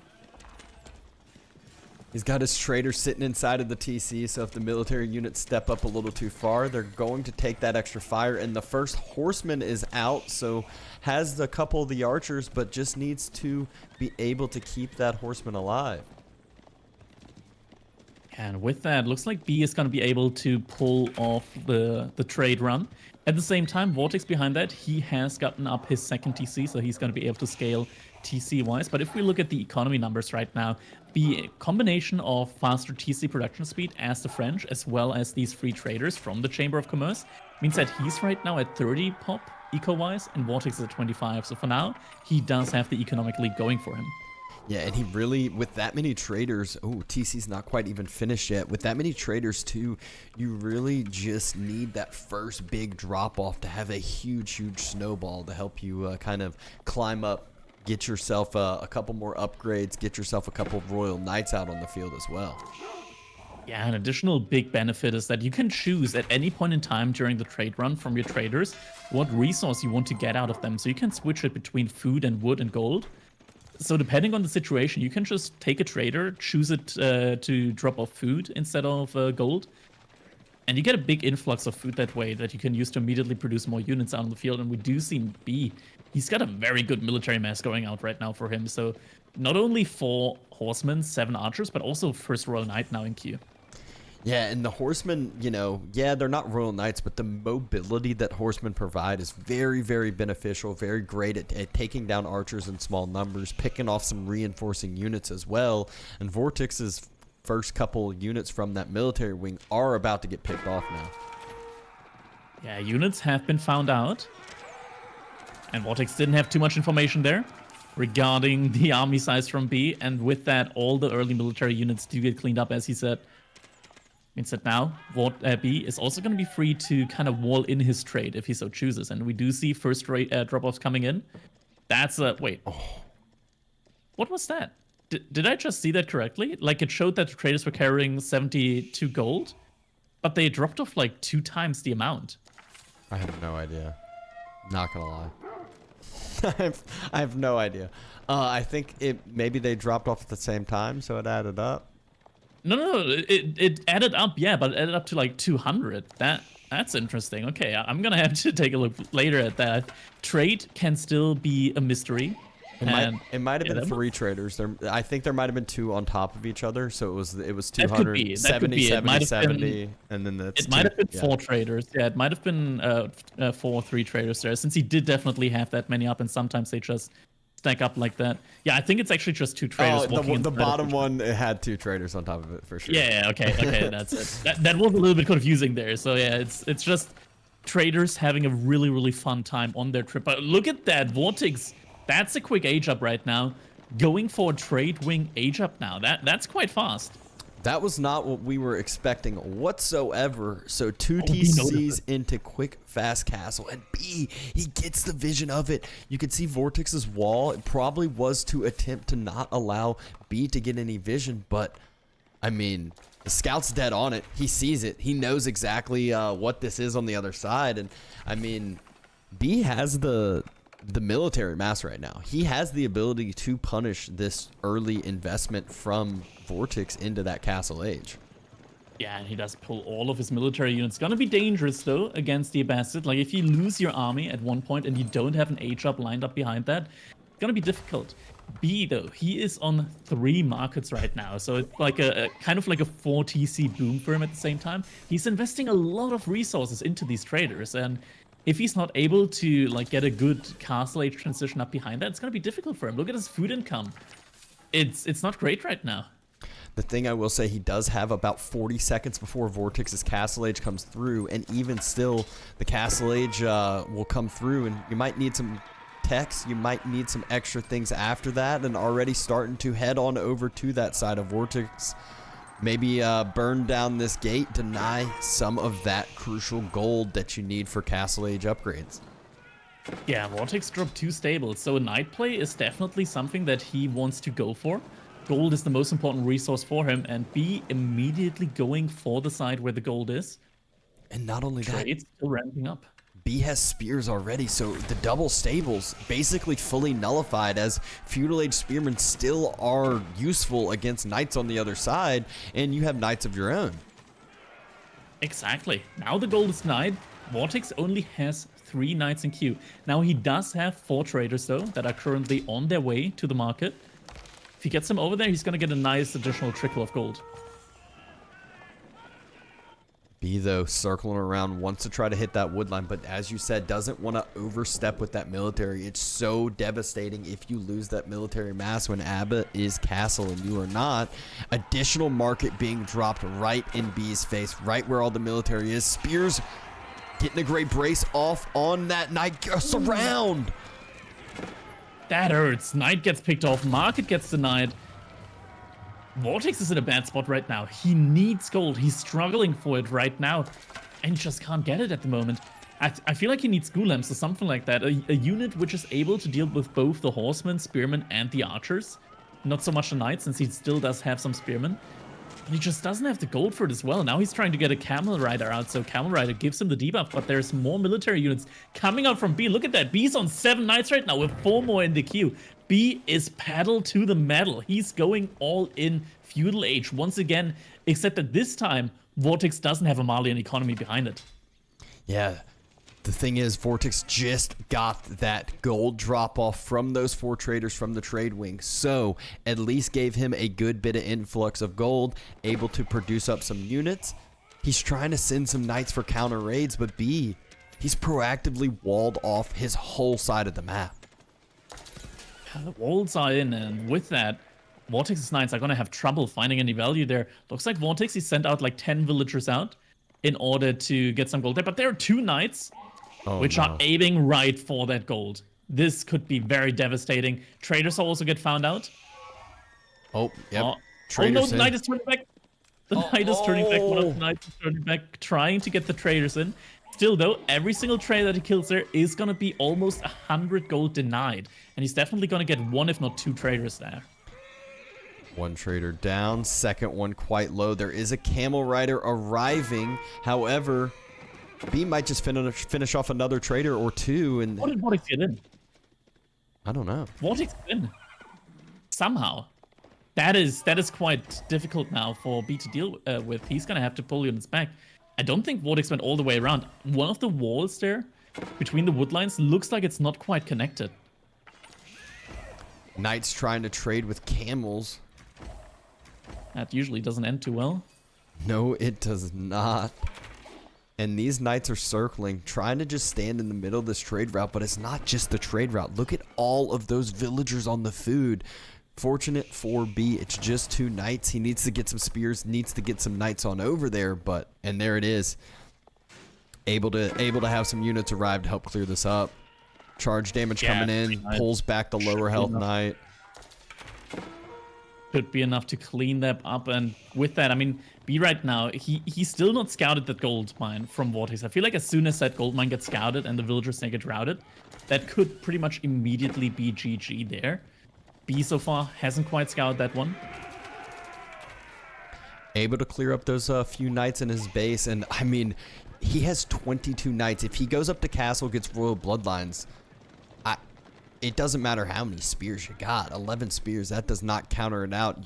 He's got his trader sitting inside of the TC, so if the military units step up a little too far, they're going to take that extra fire. And the first horseman is out, so has a couple of the archers, but just needs to be able to keep that horseman alive.
And with that, looks like B is going to be able to pull off the trade run. At the same time, VortiX behind that, he has gotten up his second TC, so he's going to be able to scale TC-wise. But if we look at the economy numbers right now, the combination of faster TC production speed as the French, as well as these free traders from the Chamber of Commerce, means that he's right now at 30 pop eco-wise, and VortiX is at 25. So for now, he does have the economic lead going for him.
Yeah, and he really, with that many traders, TC's not quite even finished yet. With that many traders too, you really just need that first big drop-off to have a huge snowball to help you kind of climb up, get yourself a couple more upgrades, get yourself a couple of Royal Knights out on the field as well.
Yeah, an additional big benefit is that you can choose at any point in time during the trade run from your traders what resource you want to get out of them. So you can switch it between food and wood and gold. So depending on the situation, you can just take a trader, choose it to drop off food instead of gold. And you get a big influx of food that way that you can use to immediately produce more units out on the field. And we do see B, he's got a very good military mass going out right now for him. So not only 4 horsemen, 7 archers, but also first Royal Knight now in queue.
Yeah, and the horsemen, they're not Royal Knights, but the mobility that horsemen provide is very, very beneficial, very great at taking down archers in small numbers, picking off some reinforcing units as well. And VortiX's first couple units from that military wing are about to get picked off now.
Yeah, units have been found out. And VortiX didn't have too much information there regarding the army size from B. And with that, all the early military units do get cleaned up, as he said. Means that now B is also going to be free to kind of wall in his trade if he so chooses. And we do see first drop-offs coming in. That's wait. Oh. What was that? Did I just see that correctly? Like, it showed that the traders were carrying 72 gold, but they dropped off like 2 times the amount.
I have no idea. Not gonna lie. I have no idea. I think maybe they dropped off at the same time, so it added up.
No, it added up, yeah, but it added up to like 200. That's interesting. Okay, I'm gonna have to take a look later at that. Trade can still be a mystery.
It might have been 3 traders. I think there might have been 2 on top of each other, so it was 200, 70, 70, and then that's
it might have been 4 traders. Yeah, it might have been 4 or 3 traders there, since he did definitely have that many up, and sometimes they just stack up like that. Yeah, I think it's actually just 2 traders.
The bottom one, it had 2 traders on top of it for sure.
Yeah, okay, that's it. That was a little bit confusing there. So yeah, it's just traders having a really fun time on their trip. But look at that, VortiX. That's a quick age up right now. Going for a trade wing age up now. That's quite fast.
That was not what we were expecting whatsoever. So 2 TCs into quick, fast castle. And B, he gets the vision of it. You can see VortiX's wall. It probably was to attempt to not allow B to get any vision, but I mean, the scout's dead on it. He sees it. He knows exactly what this is on the other side. And I mean, B has the military mass right now. He has the ability to punish this early investment from VortiX into that castle age.
Yeah, and he does pull all of his military units. Gonna be dangerous, though, against the Abbasid. Like, if you lose your army at one point and you don't have an H-up lined up behind that, it's gonna be difficult. B, though, he is on 3 markets right now, so it's like a kind of like a 4 TC boom for him at the same time. He's investing a lot of resources into these traders, and if he's not able to like get a good castle age transition up behind that, it's gonna be difficult for him. Look at his food income. It's not great right now.
The thing I will say, he does have about 40 seconds before VortiX's Castle Age comes through, and even still, the Castle Age will come through, and you might need some techs, you might need some extra things after that, and already starting to head on over to that side of VortiX. Maybe burn down this gate, deny some of that crucial gold that you need for Castle Age upgrades.
Yeah, VortiX dropped 2 stables, so a knight play is definitely something that he wants to go for. Gold is the most important resource for him, and B immediately going for the side where the gold is.
And not only that,
Trade's still ramping up.
B has spears already, so the double stables basically fully nullified, as feudal age spearmen still are useful against knights on the other side, and you have knights of your own.
Exactly. Now the gold is denied. VortiX only has 3 knights in queue. Now he does have 4 traders, though, that are currently on their way to the market. If he gets them over there, he's going to get a nice additional trickle of gold.
B, though, circling around, wants to try to hit that wood line, but as you said, doesn't want to overstep with that military. It's so devastating if you lose that military mass when Abba is castle and you are not. Additional market being dropped right in B's face, right where all the military is. Spears getting a great brace off on that knight. Surround!
That hurts. Knight gets picked off. Market gets denied. VortiX is in a bad spot right now. He needs gold. He's struggling for it right now. And he just can't get it at the moment. I feel like he needs golems or something like that. A unit which is able to deal with both the horsemen, spearmen, and the archers. Not so much the knights, since he still does have some spearmen. And he just doesn't have the gold for it as well. Now he's trying to get a camel rider out, so camel rider gives him the debuff, but there's more military units coming out from B. Look at that. B's on 7 knights right now with 4 more in the queue. B is pedal to the metal. He's going all in feudal age once again, except that this time VortiX doesn't have a Malian economy behind it.
Yeah. The thing is, VortiX just got that gold drop off from those 4 traders from the trade wing, so at least gave him a good bit of influx of gold, able to produce up some units. He's trying to send some knights for counter raids, but B, he's proactively walled off his whole side of the map.
The walls are in, and with that, VortiX's knights are going to have trouble finding any value there. Looks like VortiX, he sent out like 10 villagers out in order to get some gold there, but there are 2 knights which are aiming right for that gold. This could be very devastating. Traders will also get found out.
Oh, yep.
Oh no, the knight is turning back. The knight is turning back. One of the knights is turning back, trying to get the traders in. Still, though, every single trader that he kills there is going to be almost 100 gold denied. And he's definitely going to get 1, if not 2 traders there.
1 trader down, second one quite low. There is a camel rider arriving. However, B might just finish off another trader or 2. And
what did VortiX get in?
I don't know.
VortiX in somehow. That is quite difficult now for B to deal with. He's gonna have to pull units back. I don't think VortiX went all the way around. One of the walls there between the wood lines looks like it's not quite connected.
Knights trying to trade with camels.
That usually doesn't end too well.
No, it does not. And these knights are circling, trying to just stand in the middle of this trade route, but it's not just the trade route. Look at all of those villagers on the food. Fortunate for B, it's just 2 knights. He needs to get some spears, needs to get some knights on over there, and there it is. Able to have some units arrive to help clear this up. Charge damage coming in, pulls back the lower health knight.
Could be enough to clean them up, and with that, I mean, B right now, he's still not scouted that gold mine from VortiX. I feel like as soon as that gold mine gets scouted and the villagers they get routed, that could pretty much immediately be GG there. B so far hasn't quite scouted that one.
able to clear up those few knights in his base. And I mean, he has 22 knights. If he goes up to castle, gets royal bloodlines, it doesn't matter how many spears you got. 11 spears, that does not counter it out.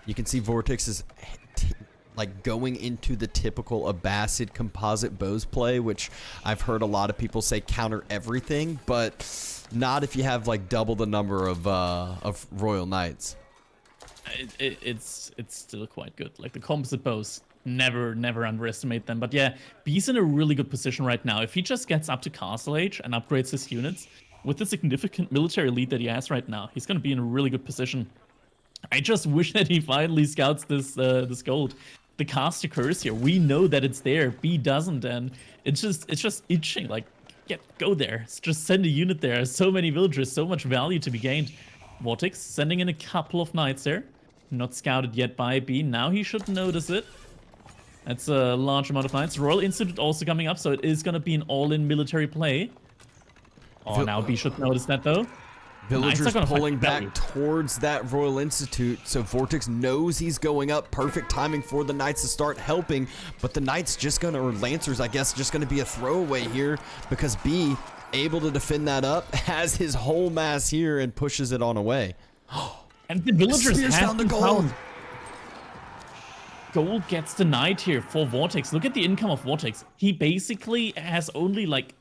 You can see VortiX is like going into the typical Abbasid composite bows play, which I've heard a lot of people say counter everything, but not if you have like double the number of royal knights.
It's still quite good. Like the composite bows, never underestimate them. But yeah, B's in a really good position right now. If he just gets up to castle age and upgrades his units with the significant military lead that he has right now, he's going to be in a really good position. I just wish that he finally scouts this gold. The caster curse here, we know that it's there. B doesn't, and it's just itching. Like, go there. Just send a unit there. So many villagers, so much value to be gained. VortiX sending in a couple of knights there. Not scouted yet by B. Now he should notice it. That's a large amount of knights. Royal Institute also coming up, so it is going to be an all-in military play. Oh, now B should notice that, though.
Villagers pulling back towards that Royal Institute, so VortiX knows he's going up. Perfect timing for the Knights to start helping, but the Knights just gonna, or Lancers, I guess, just gonna be a throwaway here because B, able to defend that up, has his whole mass here and pushes it on away.
And the villagers have
found the gold.
Gold gets denied here for VortiX. Look at the income of VortiX. He basically has only like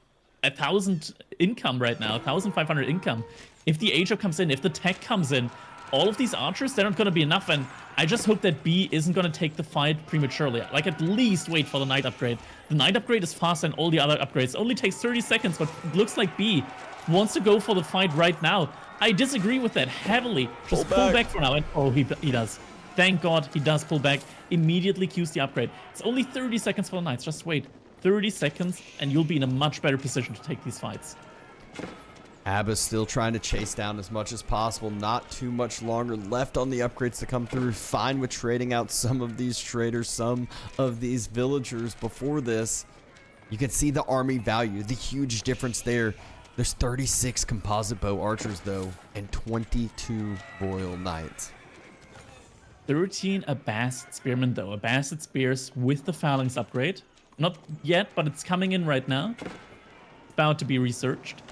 1,000 income right now, 1,500 income. If the age up comes in, if the tech comes in, all of these archers, they're not going to be enough. And I just hope that B isn't going to take the fight prematurely. Like, at least wait for the knight upgrade. The knight upgrade is faster than all the other upgrades. It only takes 30 seconds, but it looks like B wants to go for the fight right now. I disagree with that heavily. Just pull back for now. And oh, he does. Thank God he does pull back. Immediately cues the upgrade. It's only 30 seconds for the knights. Just wait. 30 seconds, and you'll be in a much better position to take these fights.
Abba's still trying to chase down as much as possible. Not too much longer left on the upgrades to come through. Fine with trading out some of these traders, some of these villagers before this. You can see the army value, the huge difference there. There's 36 composite bow archers, though, and 22 royal knights.
13 Abbasid spearmen, though. Abbasid spears with the phalanx upgrade. Not yet, but it's coming in right now. About to be researched.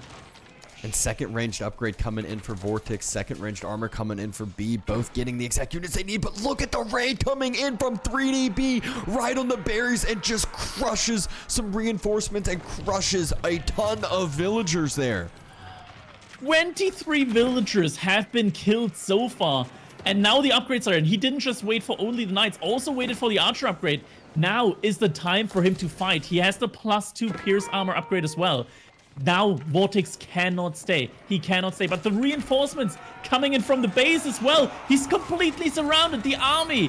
And second ranged upgrade coming in for VortiX. Second ranged armor coming in for B. Both getting the exact units they need. But look at the raid coming in from 3DB right on the berries and just crushes some reinforcements and crushes a ton of villagers there.
23 villagers have been killed so far. And now the upgrades are in. He didn't just wait for only the knights, also waited for the archer upgrade. Now is the time for him to fight. He has the +2 pierce armor upgrade as well. Now VortiX cannot stay. He cannot stay. But the reinforcements coming in from the base as well. He's completely surrounded. The army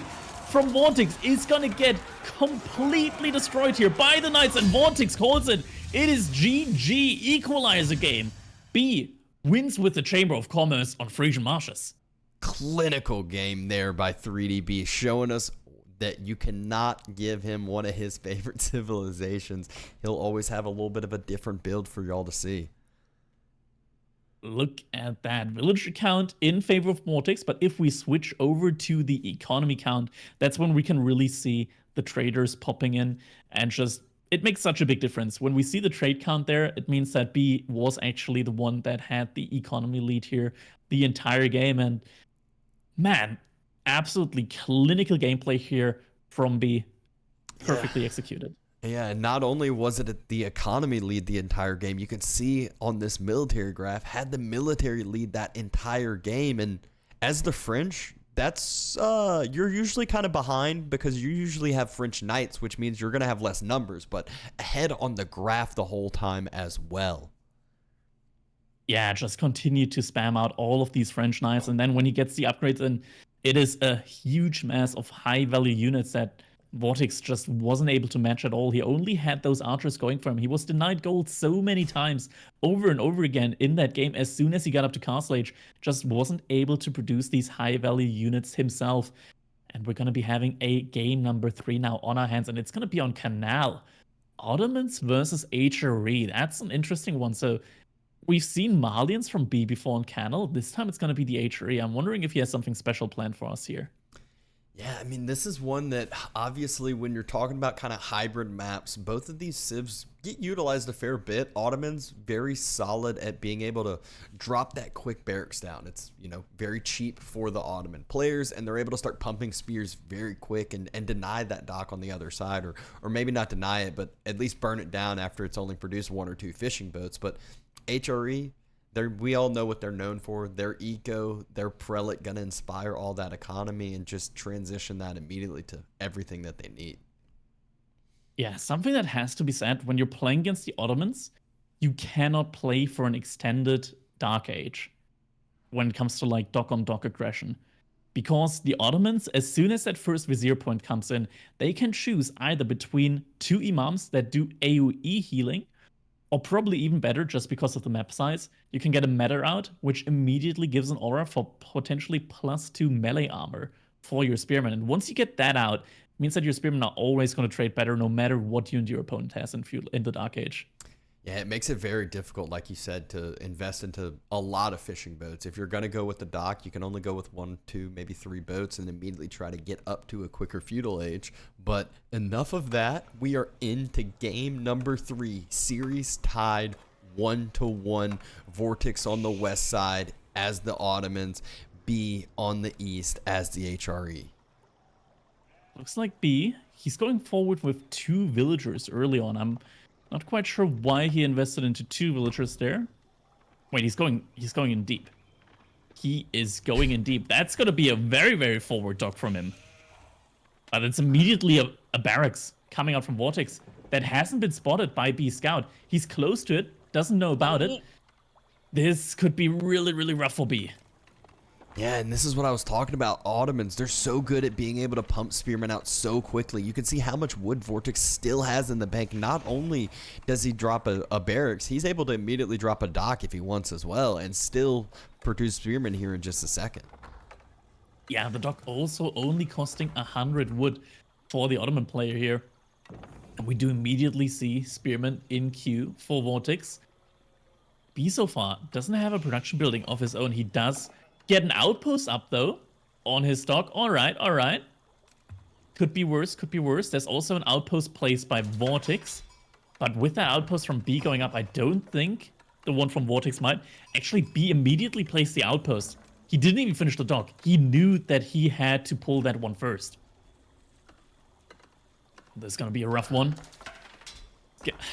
from VortiX is gonna get completely destroyed here by the knights, and VortiX calls it. It is GG, equalizer game. B wins with the Chamber of Commerce on Frisian Marshes.
Clinical game there by 3DB, showing us that you cannot give him one of his favorite civilizations. He'll always have a little bit of a different build for y'all to see.
Look at that villager count in favor of VortiX, but if we switch over to the economy count, that's when we can really see the traders popping in, and just, it makes such a big difference. When we see the trade count there, it means that B was actually the one that had the economy lead here the entire game, and man, absolutely clinical gameplay here from B. Perfectly executed.
Yeah, and not only was it the economy lead the entire game, you can see on this military graph, had the military lead that entire game. And as the French, that's, you're usually kind of behind because you usually have French knights, which means you're going to have less numbers, but ahead on the graph the whole time as well.
Yeah, just continue to spam out all of these French knights, and then when he gets the upgrades in, it is a huge mass of high-value units that VortiX just wasn't able to match at all. He only had those archers going for him. He was denied gold so many times over and over again in that game. As soon as he got up to Castle Age, just wasn't able to produce these high-value units himself. And we're going to be having a game number 3 now on our hands, and it's going to be on Canal. Ottomans versus HRE. That's an interesting one. So we've seen Malians from B before on Canal. This time it's going to be the HRE. I'm wondering if he has something special planned for us here.
Yeah, I mean, this is one that obviously when you're talking about kind of hybrid maps, both of these civs get utilized a fair bit. Ottomans very solid at being able to drop that quick barracks down. It's, you know, very cheap for the Ottoman players, and they're able to start pumping spears very quick and deny that dock on the other side, or maybe not deny it, but at least burn it down after it's only produced 1 or 2 fishing boats. But HRE, we all know what they're known for. Their eco, their prelate gonna inspire all that economy and just transition that immediately to everything that they need.
Yeah, something that has to be said, when you're playing against the Ottomans, you cannot play for an extended Dark Age when it comes to like dock-on-dock aggression. Because the Ottomans, as soon as that first Vizier point comes in, they can choose either between 2 Imams that do AoE healing, or probably even better, just because of the map size, you can get a Matter out, which immediately gives an aura for potentially +2 melee armor for your Spearmen. And once you get that out, it means that your Spearmen are always going to trade better no matter what you and your opponent has in the Dark Age.
Yeah, it makes it very difficult, like you said, to invest into a lot of fishing boats. If you're going to go with the dock, you can only go with 1, 2, maybe 3 boats and immediately try to get up to a quicker feudal age. But enough of that. We are into game number 3. Series tied 1-1. VortiX on the west side as the Ottomans. B on the east as the HRE.
Looks like B. He's going forward with 2 villagers early on. I'm not quite sure why he invested into 2 villagers there. Wait, he's going in deep. He is going in deep. That's going to be a very, very forward dock from him. But it's immediately a barracks coming out from VortiX that hasn't been spotted by B Scout. He's close to it, doesn't know about it. This could be really, really rough for B.
Yeah, and this is what I was talking about. Ottomans, they're so good at being able to pump spearmen out so quickly. You can see how much wood VortiX still has in the bank. Not only does he drop a barracks, he's able to immediately drop a dock if he wants as well, and still produce spearmen here in just a second.
Yeah, the dock also only costing 100 wood for the Ottoman player here. And we do immediately see spearmen in queue for VortiX. B so far doesn't have a production building of his own. He does get an outpost up, though, on his dock. All right, all right. Could be worse, could be worse. There's also an outpost placed by VortiX. But with that outpost from B going up, I don't think the one from VortiX might. Actually, B immediately placed the outpost. He didn't even finish the dock. He knew that he had to pull that one first. This is going to be a rough one.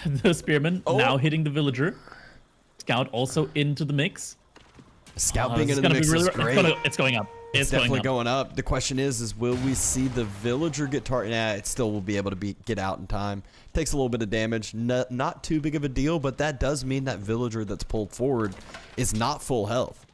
The Spearman now hitting the villager. Scout also into the mix.
Scout being in the mix is great.
It's going up.
It's definitely going up. The question is will we see the villager get targeted? Nah, it still will be able to get out in time. Takes a little bit of damage. Not too big of a deal, but that does mean that villager that's pulled forward is not full health.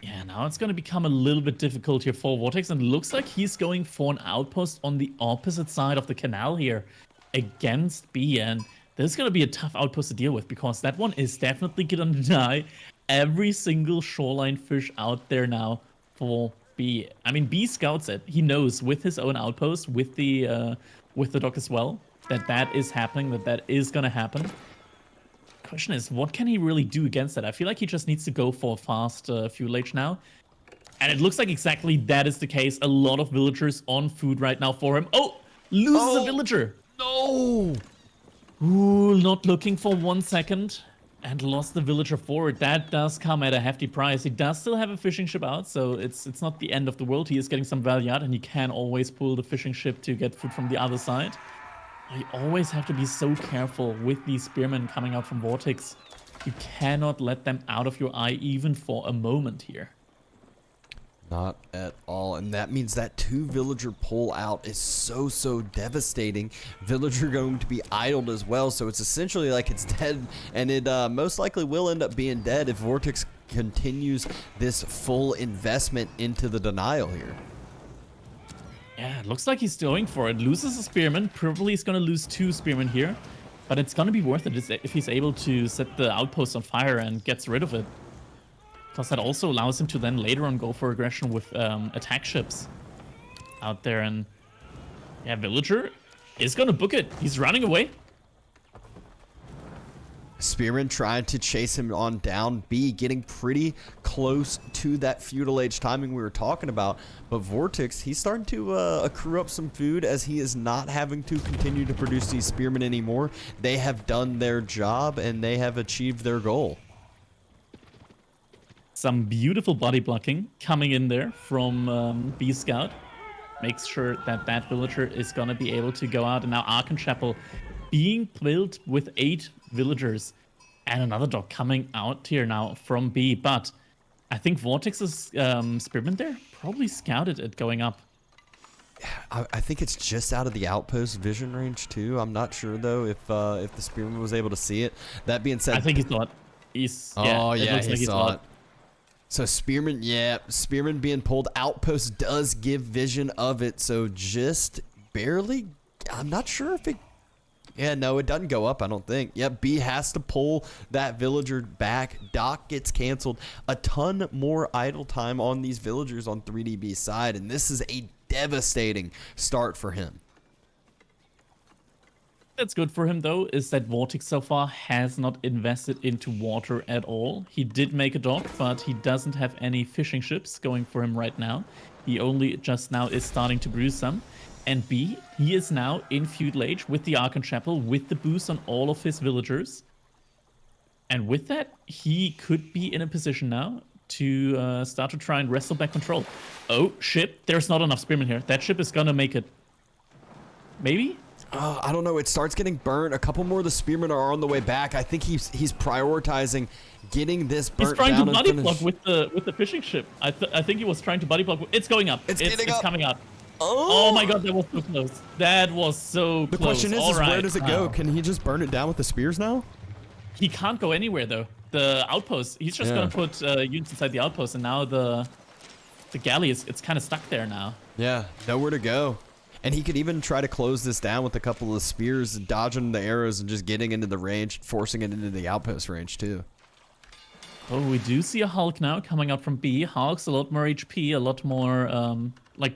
Yeah, now it's going to become a little bit difficult here for VortiX, and it looks like he's going for an outpost on the opposite side of the canal here against B, and this is going to be a tough outpost to deal with because that one is definitely going to deny every single shoreline fish out there now for B. I mean, B scouts it. He knows with his own outpost, with the dock as well, that is happening, that is going to happen. Question is, what can he really do against that? I feel like he just needs to go for a fast fuel age now. And it looks like exactly that is the case. A lot of villagers on food right now for him. Oh, loses a villager.
No.
Ooh, not looking for 1 second. And lost the villager forward. That does come at a hefty price. He does still have a fishing ship out, so it's not the end of the world. He is getting some value out, and he can always pull the fishing ship to get food from the other side. You always have to be so careful with these spearmen coming out from VortiX. You cannot let them out of your eye even for a moment here.
Not at all, and that means that 2 villager pull out is so devastating. Villager going to be idled as well, so it's essentially like it's dead, and it most likely will end up being dead if VortiX continues this full investment into the denial here.
Yeah, it looks like he's going for it. Loses a spearman. Probably he's going to lose 2 spearmen here. But it's going to be worth it if he's able to set the outpost on fire and gets rid of it. Because that also allows him to then later on go for aggression with attack ships out there. And yeah, villager is going to book it. He's running away.
Spearman trying to chase him on down. B getting pretty close to that feudal age timing we were talking about. But VortiX, he's starting to accrue up some food as he is not having to continue to produce these spearmen anymore. They have done their job and they have achieved their goal.
Some beautiful body blocking coming in there from B Scout. Makes sure that that villager is going to be able to go out. And now Archon Chapel being built with 8 villagers. And another dog coming out here now from B. But I think VortiX's spearman there probably scouted it going up.
I think it's just out of the outpost vision range too. I'm not sure though if the spearman was able to see it. That being said,
I think he saw it. He's
he saw it. So spearman, spearman being pulled. Outpost does give vision of it, so just barely. I'm not sure if it. Yeah, no, it doesn't go up, I don't think. Yep, B has to pull that villager back. Dock gets canceled. A ton more idle time on these villagers on 3DB's side, and this is a devastating start for him.
That's good for him, though, is that VortiX so far has not invested into water at all. He did make a dock, but he doesn't have any fishing ships going for him right now. He only just now is starting to produce some. And B, he is now in feudal age with the Archon Chapel, with the boost on all of his villagers. And with that, he could be in a position now to start to try and wrestle back control. Oh, ship. There's not enough spearmen here. That ship is going to make it. Maybe?
I don't know. It starts getting burnt. A couple more of the spearmen are on the way back. I think he's prioritizing getting this burnt down.
He's trying to buddy block with the fishing ship. I think he was trying to buddy block. It's going up. It's coming up. Oh my god, that was so close. That was so close.
The question is where does it go? Can he just burn it down with the spears now?
He can't go anywhere though. The outpost. He's just gonna put units inside the outpost, and now the galley it's kind of stuck there now.
Yeah, nowhere to go. And he could even try to close this down with a couple of spears, dodging the arrows and just getting into the range, forcing it into the outpost range too.
Oh, we do see a Hulk now coming out from B. Hulk's a lot more HP, a lot more, like,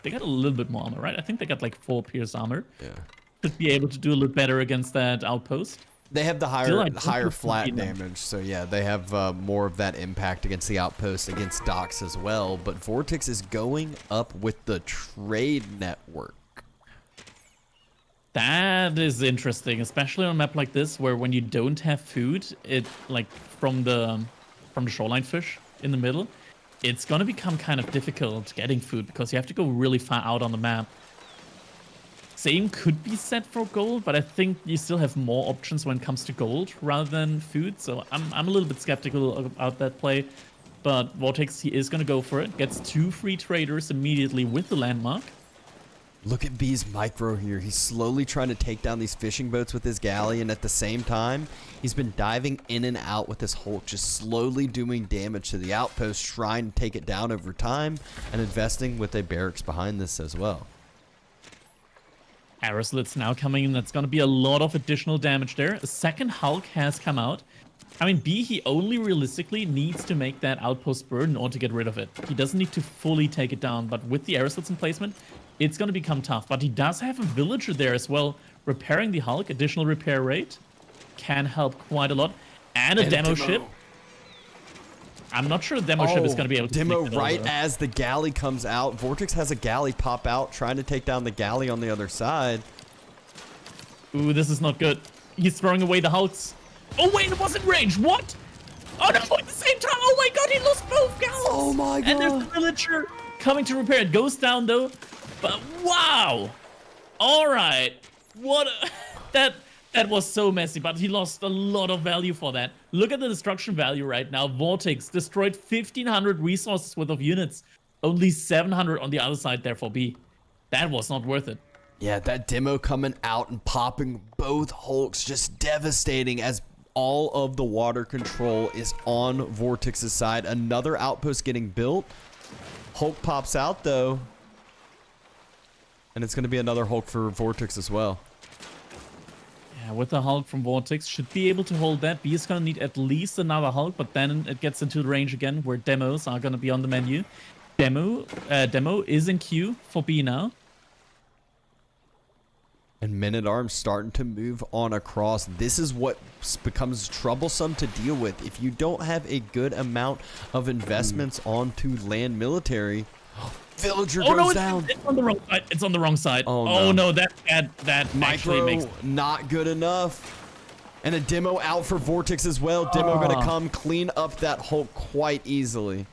they got a little bit more armor, right? I think they got like 4 pierce armor. Yeah. Should be able to do a little better against that outpost.
They have the higher flat damage, so yeah, they have more of that impact against the outpost, against docks as well. But VortiX is going up with the trade network.
That is interesting, especially on a map like this, where when you don't have food, it like from the shoreline fish in the middle, it's gonna become kind of difficult getting food because you have to go really far out on the map. Same could be said for gold, but I think you still have more options when it comes to gold rather than food. So I'm a little bit skeptical about that play. But VortiX, he is going to go for it. Gets 2 free traders immediately with the landmark.
Look at B's micro here. He's slowly trying to take down these fishing boats with his galley, and at the same time, he's been diving in and out with his Hulk, just slowly doing damage to the outpost, trying to take it down over time, and investing with a barracks behind this as well.
Abbasid's now coming in. That's going to be a lot of additional damage there. A second Hulk has come out. I mean, B, he only realistically needs to make that outpost burn in order to get rid of it. He doesn't need to fully take it down, but with the Abbasid's in placement, it's going to become tough. But he does have a villager there as well, repairing the Hulk. Additional repair rate can help quite a lot. And a demo ship. I'm not sure the demo ship is going to be able to
demo right as the galley comes out. VortiX has a galley pop out, trying to take down the galley on the other side.
Ooh, this is not good. He's throwing away the Hulks. Oh, wait, it wasn't range. What? Oh, no, at the same time. Oh, my God, he lost both galleys.
Oh, my God.
And there's a villager coming to repair it. Goes down, though. But, wow. All right. What That was so messy, but he lost a lot of value for that. Look at the destruction value right now. VortiX destroyed 1,500 resources worth of units. Only 700 on the other side there for B. That was not worth it.
Yeah, that demo coming out and popping both Hulks, just devastating as all of the water control is on VortiX's side. Another outpost getting built. Hulk pops out, though. And it's going to be another Hulk for VortiX as well.
Yeah, with the Hulk from VortiX, should be able to hold that. B is going to need at least another Hulk, but then it gets into the range again where demos are going to be on the menu. Demo is in queue for B now.
And Men-at-Arms starting to move on across. This is what becomes troublesome to deal with. If you don't have a good amount of investments onto land military, villager goes down.
It's on the wrong side. It's on the wrong side.
Oh,
no, that actually
Micro,
makes
not good enough. And a demo out for VortiX as well. Demo gonna come clean up that Hulk quite easily.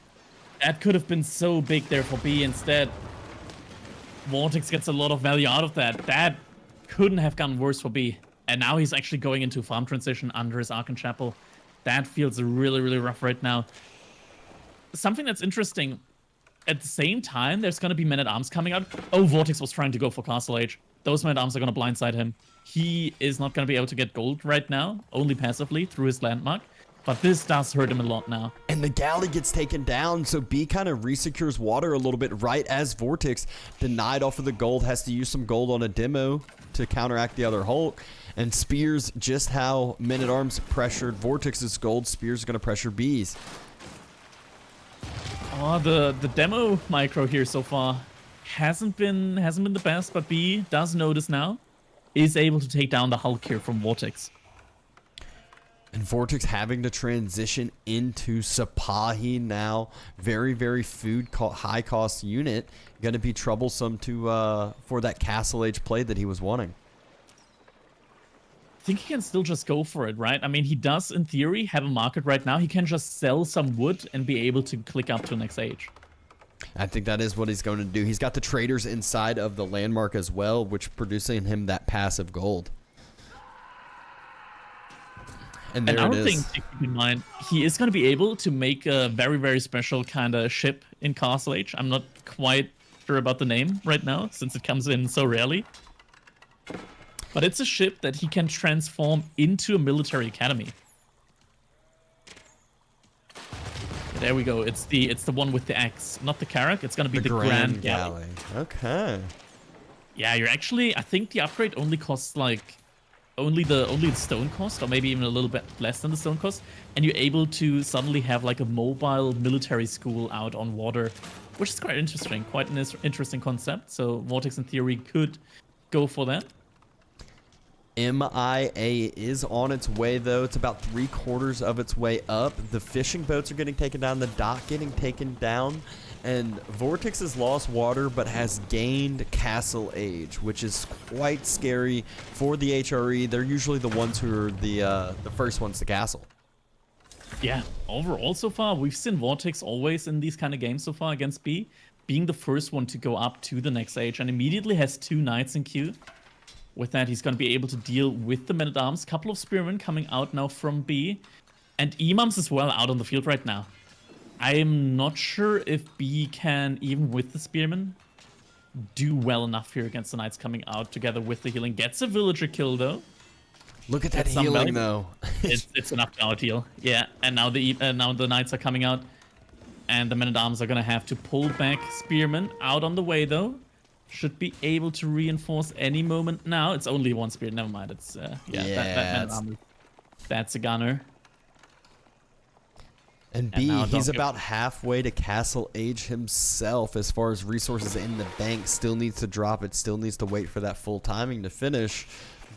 That could have been so big there for B. Instead, VortiX gets a lot of value out of that. That couldn't have gotten worse for B. And now he's actually going into farm transition under his Archon Chapel. That feels really, really rough right now. Something that's interesting, at the same time, there's going to be Men-at-Arms coming out. Oh, VortiX was trying to go for Castle Age. Those Men-at-Arms are going to blindside him. He is not going to be able to get gold right now, only passively through his landmark. But this does hurt him a lot now.
And the galley gets taken down, so B kind of resecures water a little bit right as VortiX, denied off of the gold, has to use some gold on a demo to counteract the other Hulk. And Spears just how Men-at-Arms pressured VortiX's gold. Spears are going to pressure B's.
Oh, the demo micro here so far hasn't been the best, but B does notice now, is able to take down the Hulk here from VortiX.
And VortiX having to transition into Sipahi now. Very, very high cost unit. Going to be troublesome to for that Castle Age play that he was wanting.
I think he can still just go for it, right? I mean, he does, in theory, have a market right now. He can just sell some wood and be able to click up to next age.
I think that is what he's going to do. He's got the traders inside of the landmark as well, which producing him that passive gold. And there it is.
Thing to keep in mind, he is going to be able to make a very, very special kind of ship in Castle Age. I'm not quite sure about the name right now, since it comes in so rarely. But it's a ship that he can transform into a military academy. There we go. It's the one with the axe, not the Carrack. It's going to be the Grand Galley.
Okay.
Yeah, you're actually. I think the upgrade only costs like only the stone cost, or maybe even a little bit less than the stone cost, and you're able to suddenly have like a mobile military school out on water, which is quite interesting. Quite an interesting concept. So VortiX in theory could go for that.
MIA is on its way, though. It's about 3/4 of its way up. The fishing boats are getting taken down, the dock getting taken down, and VortiX has lost water but has gained Castle Age, which is quite scary for the HRE. They're usually the ones who are the first ones to castle.
Yeah, overall so far, we've seen VortiX always in these kind of games so far against B, being the first one to go up to the next age, and immediately has 2 knights in queue. With that, he's going to be able to deal with the Men-at-Arms. Couple of Spearmen coming out now from B. And Imams as well out on the field right now. I'm not sure if B can, even with the Spearmen, do well enough here against the Knights coming out together with the healing. Gets a villager kill, though.
Look at that healing, though.
it's an up-down heal. Yeah, and now the Knights are coming out. And the Men-at-Arms are going to have to pull back Spearmen out on the way, though. Should be able to reinforce any moment now. It's only 1 spear. Never mind. It's that's a gunner.
And B, he's about halfway to Castle Age himself as far as resources in the bank. Still needs to drop it. Still needs to wait for that full timing to finish.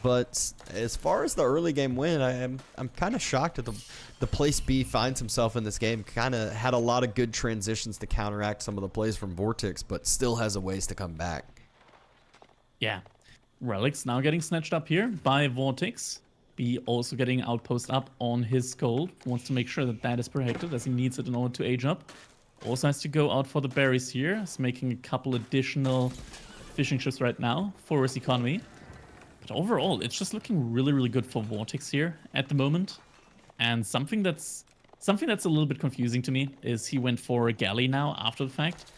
But as far as the early game win, I'm kind of shocked at the place B finds himself in this game. Kind of had a lot of good transitions to counteract some of the plays from VortiX, but still has a ways to come back.
Yeah. Relics now getting snatched up here by VortiX. B also getting outpost up on his gold. Wants to make sure that that is protected as he needs it in order to age up. Also has to go out for the berries here. He's making a couple additional fishing ships right now for his economy. But overall, it's just looking really, really good for VortiX here at the moment. And something that's a little bit confusing to me is he went for a galley now after the fact,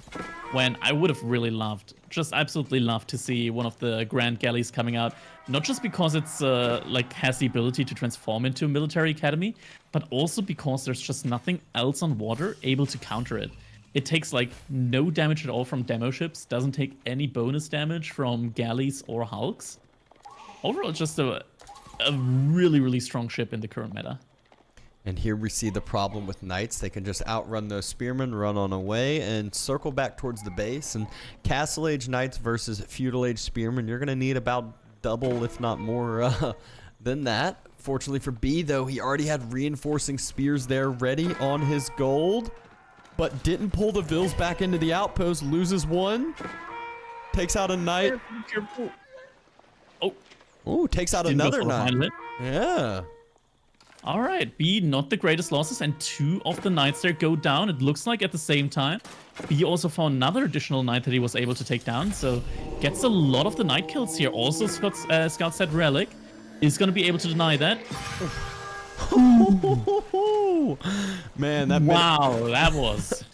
when I would have really loved, just absolutely loved to see one of the Grand Galleys coming out. Not just because it's like has the ability to transform into a military academy, but also because there's just nothing else on water able to counter it. It takes like no damage at all from demo ships, doesn't take any bonus damage from galleys or hulks. Overall, just a really, really strong ship in the current meta.
And here we see the problem with Knights. They can just outrun those Spearmen, run on away, and circle back towards the base. And Castle Age Knights versus Feudal Age Spearmen, you're going to need about double, if not more, than that. Fortunately for B, though, he already had reinforcing spears there ready on his gold, but didn't pull the Vils back into the outpost. Loses one. Takes out a knight.
Careful.
Oh, takes out another knight. Yeah.
All right, B, not the greatest losses, and 2 of the knights there go down. It looks like at the same time. B also found another additional knight that he was able to take down, so gets a lot of the knight kills here. Also, Scout said Relic is going to be able to deny that.
Man, that
that was...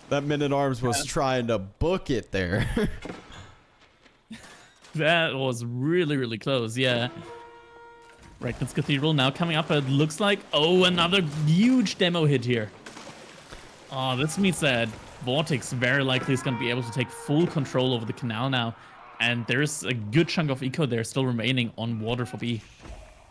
That Man-at-Arms was trying to book it there.
That was really, really close, yeah. Regnant's Cathedral now coming up. It looks like, another huge demo hit here. Oh, this means that VortiX very likely is going to be able to take full control over the canal now. And there's a good chunk of eco there still remaining on water for B.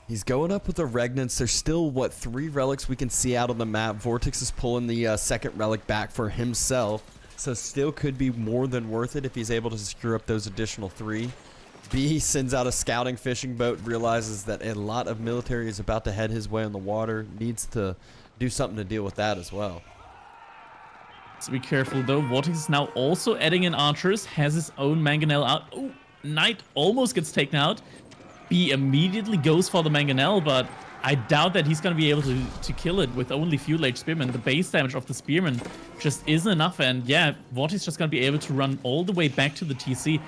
He's going up with the Regnants. There's still, 3 relics we can see out on the map. VortiX is pulling the second relic back for himself. So still could be more than worth it if he's able to secure up those additional 3. B sends out a scouting fishing boat, realizes that a lot of military is about to head his way on the water. Needs to do something to deal with that as well.
So be careful though. VortiX is now also adding in archers, has his own mangonel out. Oh, Knight almost gets taken out. B immediately goes for the mangonel, but I doubt that he's going to be able to kill it with only Fuel-Age Spearmen. The base damage of the Spearmen just isn't enough, and yeah, VortiX is just going to be able to run all the way back to the TC.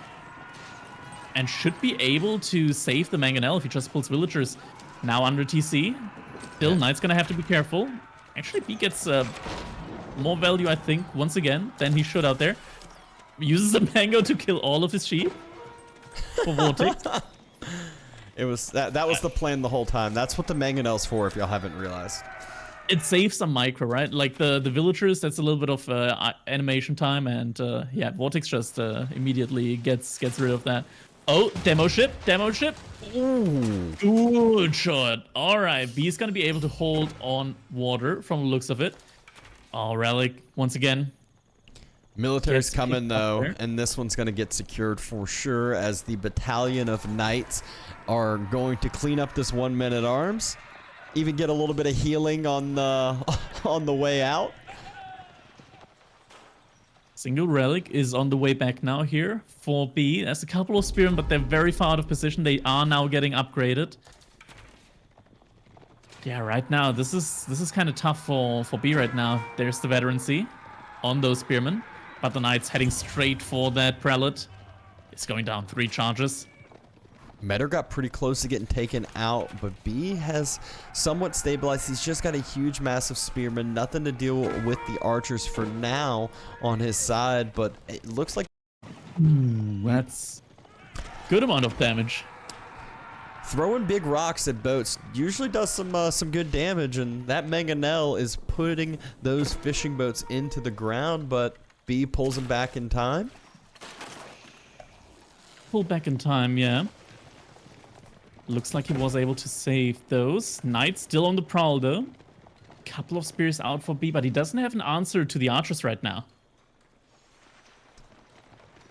And should be able to save the mangonel if he just pulls villagers. Now under TC. Still, Knight's gonna have to be careful. Actually, B gets more value, I think, once again, than he should out there. Uses a mango to kill all of his sheep for VortiX.
It was that was the plan the whole time. That's what the mangonel's for, if y'all haven't realized.
It saves some micro, right? Like the villagers, that's a little bit of animation time, and yeah, VortiX just immediately gets rid of that. Oh, demo ship. Ooh. Good shot. All right, B is going to be able to hold on water from the looks of it. Oh, Relic, once again.
Military's coming, though, and this one's going to get secured for sure as the battalion of knights are going to clean up this one Man-at-Arms. Even get a little bit of healing on the way out.
Single Relic is on the way back now here for B. There's a couple of Spearmen, but they're very far out of position. They are now getting upgraded. Yeah, right now, this is kind of tough for B right now. There's the Veterancy on those Spearmen, but the Knight's heading straight for that Prelate. It's going down 3 charges.
Metter got pretty close to getting taken out, but B has somewhat stabilized. He's just got a huge, massive Spearman. Nothing to deal with the archers for now on his side, but it looks like...
That's good amount of damage.
Throwing big rocks at boats usually does some good damage, and that mangonel is putting those fishing boats into the ground, but B pulls them back in time.
Pull back in time, yeah. Looks like he was able to save those. Knight still on the prowl, though. Couple of spears out for B, but he doesn't have an answer to the archers right now.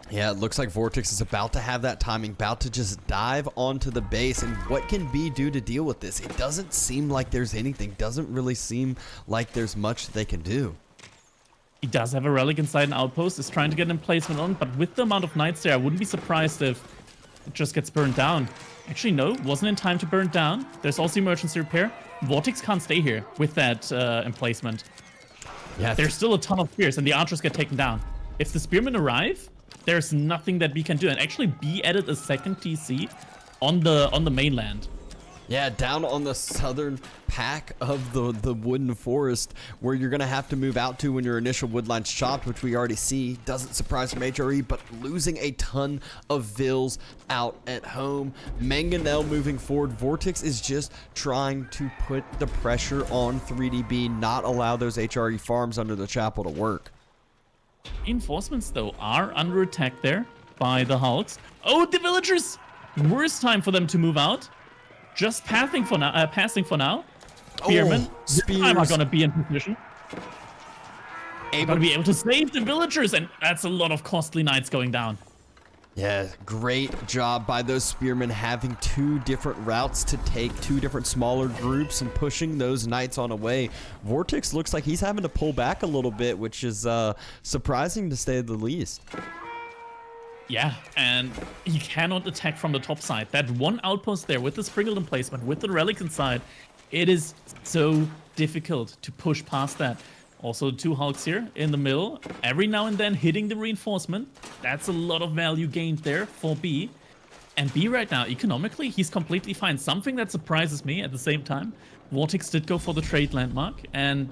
Yeah, it looks like VortiX is about to have that timing, about to just dive onto the base. And what can B do to deal with this? It doesn't seem like there's anything. Doesn't really seem like there's much they can do.
He does have a relic inside an outpost. Is trying to get an emplacement on, but with the amount of knights there, I wouldn't be surprised if it just gets burned down. Actually, no, wasn't in time to burn down. There's also emergency repair. VortiX can't stay here with that emplacement. Yeah, there's still a ton of spears, and the archers get taken down. If the spearmen arrive, there's nothing that we can do. And actually, B added a second TC on the mainland.
Yeah, down on the southern pack of the wooden forest where you're going to have to move out to when your initial wood line's chopped, which we already see. Doesn't surprise from HRE, but losing a ton of Vils out at home. Mangonel moving forward. VortiX is just trying to put the pressure on 3DB, not allow those HRE farms under the chapel to work.
Reinforcements, though, are under attack there by the Hulks. Oh, the villagers! Worst time for them to move out. Just passing for now. Spearmen, this time are going to be in position. Going to be able to save the villagers, and that's a lot of costly knights going down.
Yeah, great job by those spearmen having 2 different routes to take, 2 different smaller groups and pushing those knights on away. VortiX looks like he's having to pull back a little bit, which is surprising to say the least.
Yeah, and he cannot attack from the top side. That one outpost there with the Springleton placement, with the relics inside, it is so difficult to push past that. Also, 2 hulks here in the middle, every now and then hitting the reinforcement. That's a lot of value gained there for B. And B right now, economically, he's completely fine. Something that surprises me at the same time, VortiX did go for the trade landmark, and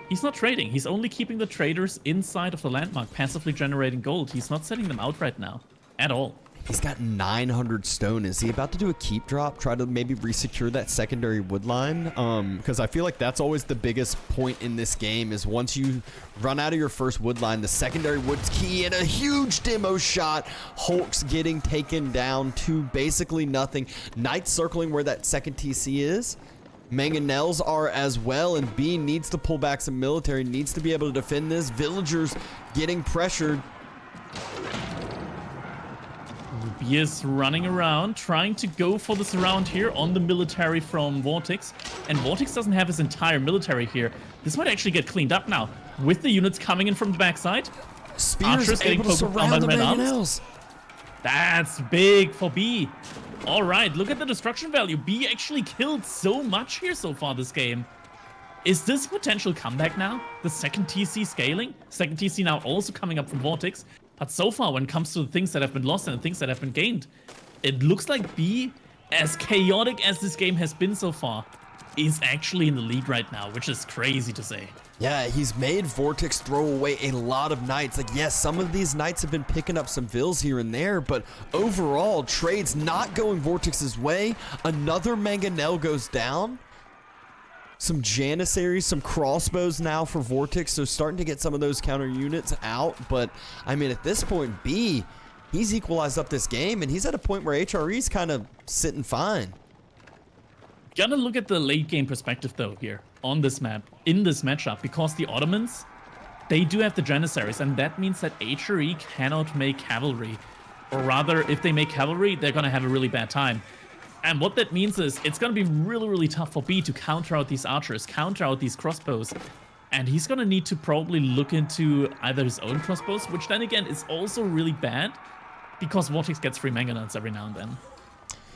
he's not trading. He's only keeping the traders inside of the landmark, passively generating gold. He's not setting them out right now at all.
He's got 900 stone. Is he about to do a keep drop? Try to maybe resecure that secondary wood line? Because I feel like that's always the biggest point in this game is once you run out of your first wood line, the secondary wood's key and a huge demo shot. Hulk's getting taken down to basically nothing. Knights circling where that second TC is. Mangonels are as well, and B needs to pull back some military, needs to be able to defend this. Villagers getting pressured.
B is running around, trying to go for the surround here on the military from VortiX. And VortiX doesn't have his entire military here. This might actually get cleaned up now. With the units coming in from the backside.
Spears able to surround the Mangonels.
That's big for B. All right, look at the destruction value. B actually killed so much here so far this game. Is this potential comeback now? The second TC scaling? Second TC now also coming up from VortiX. But so far, when it comes to the things that have been lost and the things that have been gained, it looks like B, as chaotic as this game has been so far, is actually in the lead right now, which is crazy to say.
Yeah, he's made VortiX throw away a lot of knights. Like, yes, some of these knights have been picking up some vills here and there, but overall, trades not going VortiX's way. Another Mangonel goes down. Some Janissaries, some crossbows now for VortiX, so starting to get some of those counter units out. But, I mean, at this point, B, he's equalized up this game, and he's at a point where HRE's kind of sitting fine.
Gotta look at the late game perspective, though, here on this map, in this matchup, because the Ottomans, they do have the Janissaries, and that means that HRE cannot make cavalry. Or rather, if they make cavalry, they're gonna have a really bad time. And what that means is it's going to be really, really tough for B to counter out these archers, counter out these crossbows. And he's going to need to probably look into either his own crossbows, which then again is also really bad because VortiX gets free mangonels every now and then.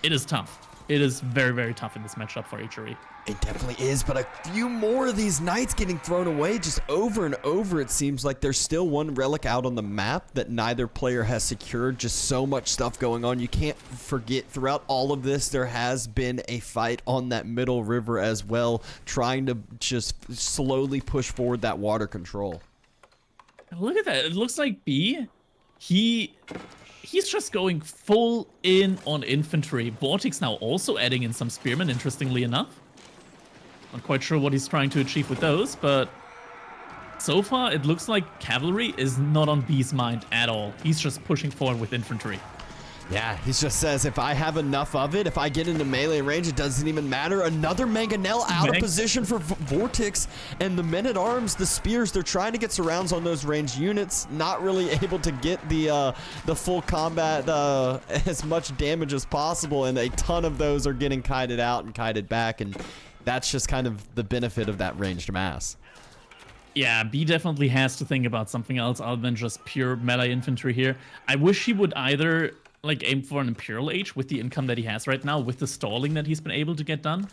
It is tough. It is very, very tough in this matchup for HRE.
It definitely is, but a few more of these knights getting thrown away just over and over. It seems like there's still one relic out on the map that neither player has secured. Just so much stuff going on. You can't forget throughout all of this, there has been a fight on that middle river as well, trying to just slowly push forward that water control.
Look at that. It looks like B, he's just going full in on infantry. VortiX now also adding in some spearmen, interestingly enough. Not quite sure what he's trying to achieve with those, but so far it looks like cavalry is not on B's mind at all. He's just pushing forward with infantry.
Yeah, he just says, if I have enough of it, if I get into melee range, it doesn't even matter. Another Mangonel out of position for VortiX, and the men-at-arms, the spears, they're trying to get surrounds on those ranged units, not really able to get the full combat, as much damage as possible, and a ton of those are getting kited out and kited back, and that's just kind of the benefit of that ranged mass.
Yeah, B definitely has to think about something else other than just pure melee infantry here. I wish he would either like aim for an Imperial Age with the income that he has right now, with the stalling that he's been able to get done,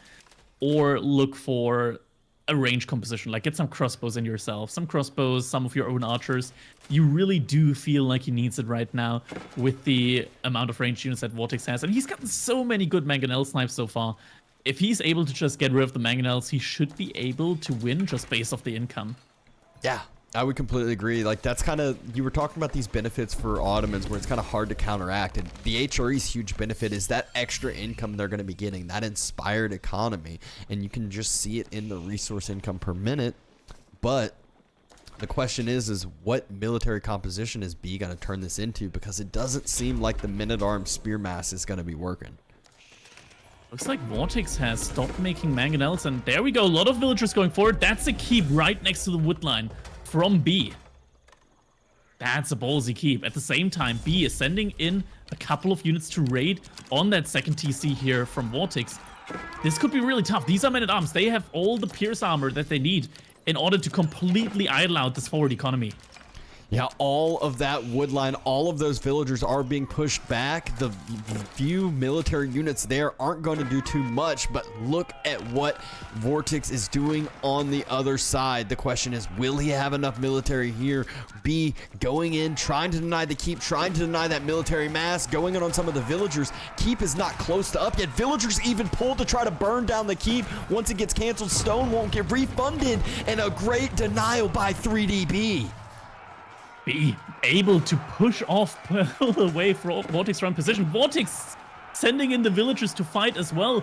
or look for a range composition, like get some crossbows in yourself, some crossbows, some of your own archers. You really do feel like he needs it right now with the amount of ranged units that VortiX has, and he's gotten so many good Mangonel snipes so far. If he's able to just get rid of the Mangonels, he should be able to win just based off the income.
Yeah, I would completely agree. Like, that's kind of, you were talking about these benefits for Ottomans where it's kind of hard to counteract, and the HRE's huge benefit is that extra income they're going to be getting, that inspired economy, and you can just see it in the resource income per minute. But the question is what military composition is B going to turn this into, because it doesn't seem like the men-at-arms spear mass is going to be working.
Looks like VortiX has stopped making Mangonels, and there we go, a lot of villagers going forward. That's a keep right next to the wood line from B. That's a ballsy keep. At the same time, B is sending in a couple of units to raid on that second TC here from VortiX. This could be really tough. These are men-at-arms. They have all the pierce armor that they need in order to completely idle out this forward economy.
Yeah, all of that wood line, all of those villagers are being pushed back. The few military units there aren't going to do too much, but look at what VortiX is doing on the other side. The question is, will he have enough military here? B, going in, trying to deny the keep, trying to deny that military mass, going in on some of the villagers. Keep is not close to up yet. Villagers even pulled to try to burn down the keep. Once it gets canceled, stone won't get refunded, and a great denial by 3DB.
Be able to push off Pearl away from VortiX from position. VortiX sending in the villagers to fight as well.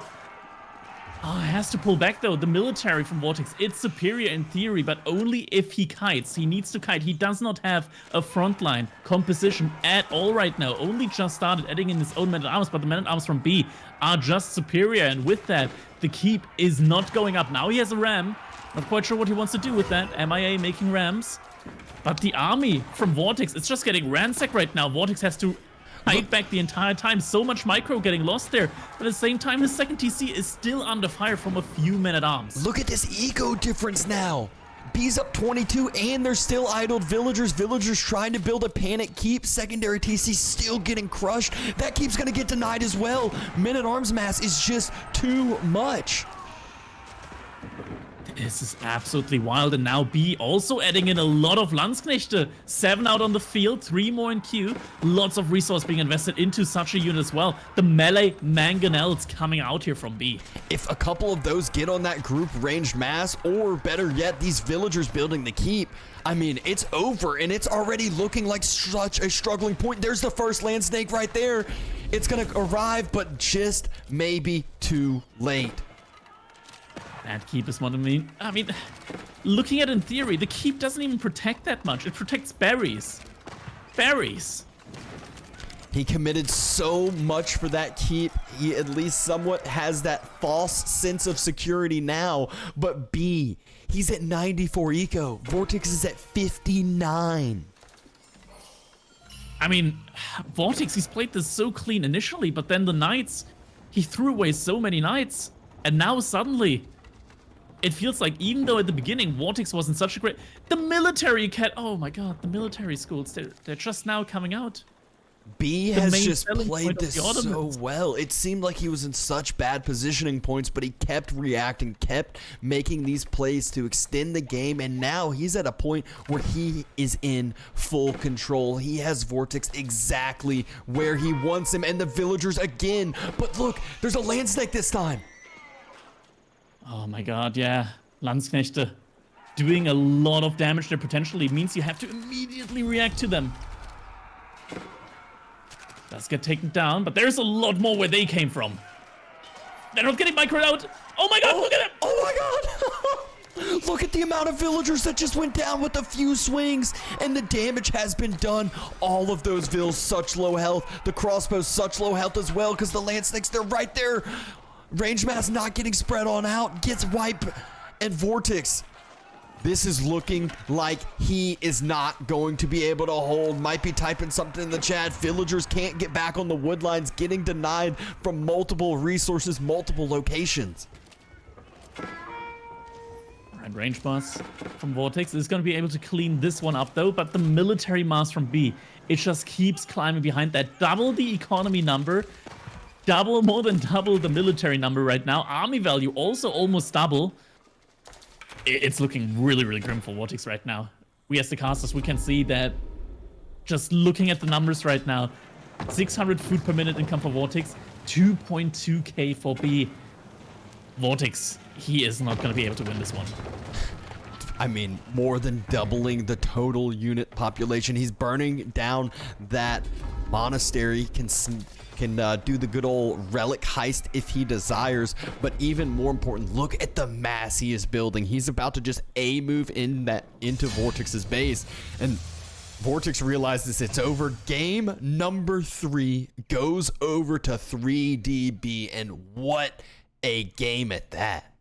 Oh, has to pull back though. The military from VortiX, it's superior in theory, but only if he kites. He needs to kite. He does not have a frontline composition at all right now. Only just started adding in his own men-at-arms, but the men-at-arms from B are just superior. And with that, the keep is not going up. Now he has a ram. Not quite sure what he wants to do with that. MIA making rams. But the army from VortiX, it's just getting ransacked right now. VortiX has to fight back the entire time. So much micro getting lost there. But at the same time, his second TC is still under fire from a few men-at-arms.
Look at this eco difference now. B's up 22 and they're still idled villagers. Villagers trying to build a panic keep. Secondary TC still getting crushed. That keep's going to get denied as well. Men-at-arms mass is just too much.
This is absolutely wild, and now B also adding in a lot of Landsknechte. 7 out on the field, 3 more in queue. Lots of resource being invested into such a unit as well. The melee mangonels coming out here from B.
If a couple of those get on that group ranged mass, or better yet, these villagers building the keep, I mean, it's over, and it's already looking like such a struggling point. There's the first land snake right there. It's going to arrive, but just maybe too late.
That keep is what I mean, looking at it in theory, the keep doesn't even protect that much. It protects berries. Berries.
He committed so much for that keep. He at least somewhat has that false sense of security now. But B, he's at 94 eco. VortiX is at 59.
I mean, VortiX, he's played this so clean initially, but then the knights, he threw away so many knights. And now suddenly, it feels like even though at the beginning VortiX wasn't such a great... The military oh my god, the military schools, they're just now coming out.
B has just played this so well. It seemed like he was in such bad positioning points, but he kept reacting, kept making these plays to extend the game, and now he's at a point where he is in full control. He has VortiX exactly where he wants him, and the villagers again. But look, there's a land snake this time.
Oh my god, yeah. Landsknechte doing a lot of damage there potentially. It means you have to immediately react to them. Does get taken down, but there's a lot more where they came from. They're not getting microed out. Oh my god, look at it!
Oh my god! Look at the amount of villagers that just went down with a few swings, and the damage has been done. All of those vills, such low health. The crossbows, such low health as well, because the land snakes, they're right there. Range mass not getting spread on out, gets wiped, and VortiX. This is looking like he is not going to be able to hold. Might be typing something in the chat. Villagers can't get back on the wood lines, getting denied from multiple resources, multiple locations.
Right, range mass from VortiX is going to be able to clean this one up though, but the military mass from B, it just keeps climbing behind that. Double the economy number. More than double the military number right now. Army value also almost double. It's looking really, really grim for VortiX right now. We as the casters, we can see that just looking at the numbers right now, 600 food per minute income for VortiX, 2.2k for B. VortiX, he is not going to be able to win this one.
I mean, more than doubling the total unit population. He's burning down that monastery, can do the good old relic heist if he desires, but even more important, look at the mass he is building. He's about to just move into VortiX's base, and VortiX realizes it's over. Game number 3 goes over to 3DB, and what a game at that.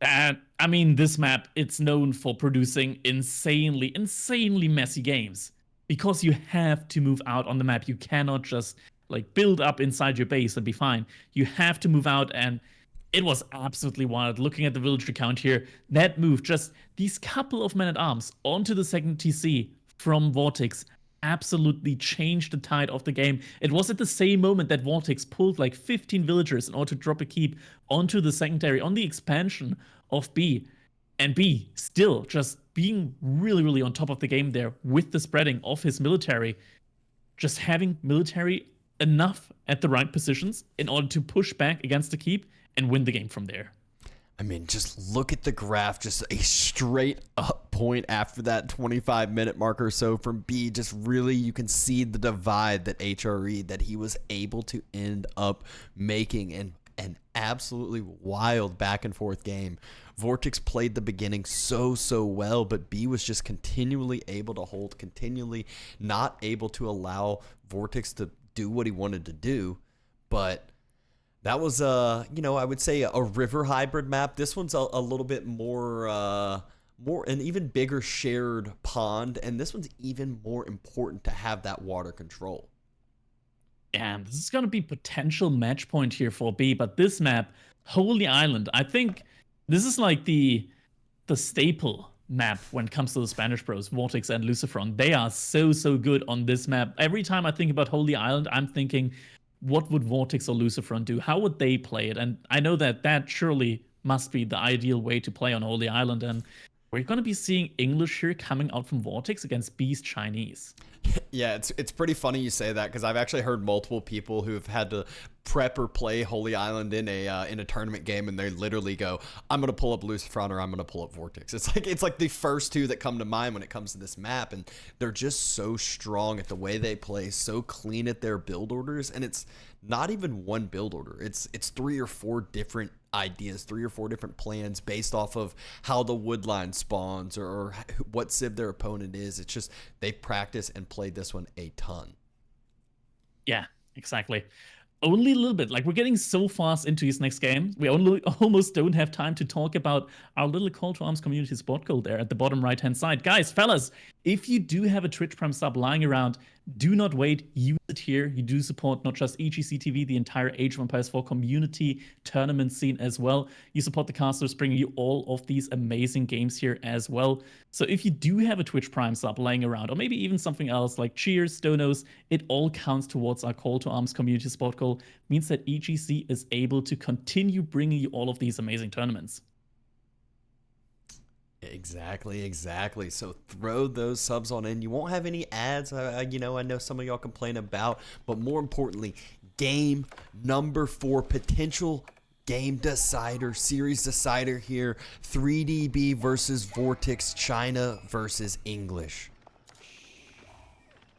And I mean, this map, it's known for producing insanely messy games because you have to move out on the map. You cannot just like build up inside your base and be fine. You have to move out, and it was absolutely wild. Looking at the villager count here, that move, just these couple of men-at-arms onto the second TC from VortiX absolutely changed the tide of the game. It was at the same moment that VortiX pulled like 15 villagers in order to drop a keep onto the secondary on the expansion of B. And B still just being really on top of the game there with the spreading of his military. Just having military enough at the right positions in order to push back against the keep and win the game from there.
I mean, just look at the graph, just a straight up point after that 25-minute mark or so from B. Just really, you can see the divide that HRE, that he was able to end up making in an absolutely wild back and forth game. VortiX played the beginning so well, but B was just continually able to hold, continually not able to allow VortiX to do what he wanted to do. But that was I would say a river hybrid map. This one's a little bit more an even bigger shared pond, and this one's even more important to have that water control.
And this is going to be potential match point here for B, but this map, Holy Island, I think this is like the staple map when it comes to the Spanish pros, VortiX and Lucifron. They are so good on this map. Every time I think about Holy Island, I'm thinking, what would VortiX or Lucifron do? How would they play it? And I know that surely must be the ideal way to play on Holy Island. And we're going to be seeing English here coming out from VortiX against B's Chinese.
Yeah, it's pretty funny you say that, because I've actually heard multiple people who have had to prep or play Holy Island in a tournament game, and they literally go, I'm gonna pull up Lucifron or I'm gonna pull up VortiX. It's like the first two that come to mind when it comes to this map, and they're just so strong at the way they play, so clean at their build orders, and it's not even one build order. It's 3 or 4 different ideas, 3 or 4 different plans based off of how the wood line spawns or what civ their opponent is. It's just they practice and played this one a ton.
Yeah, exactly. Only a little bit. Like, we're getting so fast into his next game. We almost don't have time to talk about our little call to arms community spot goal there at the bottom right-hand side. Guys, fellas, if you do have a Twitch Prime sub lying around, do not wait. Use it here. You do support not just EGCTV, the entire Age of Empires 4 community tournament scene as well. You support the casters, bringing you all of these amazing games here as well. So if you do have a Twitch Prime sub lying around, or maybe even something else like cheers, donos, it all counts towards our call to arms community spot goal. Means that EGC is able to continue bringing you all of these amazing tournaments.
Exactly. So throw those subs on in. You won't have any ads, I know some of y'all complain about, but more importantly, game number 4, potential game decider, series decider here. 3DB versus VortiX, China versus English.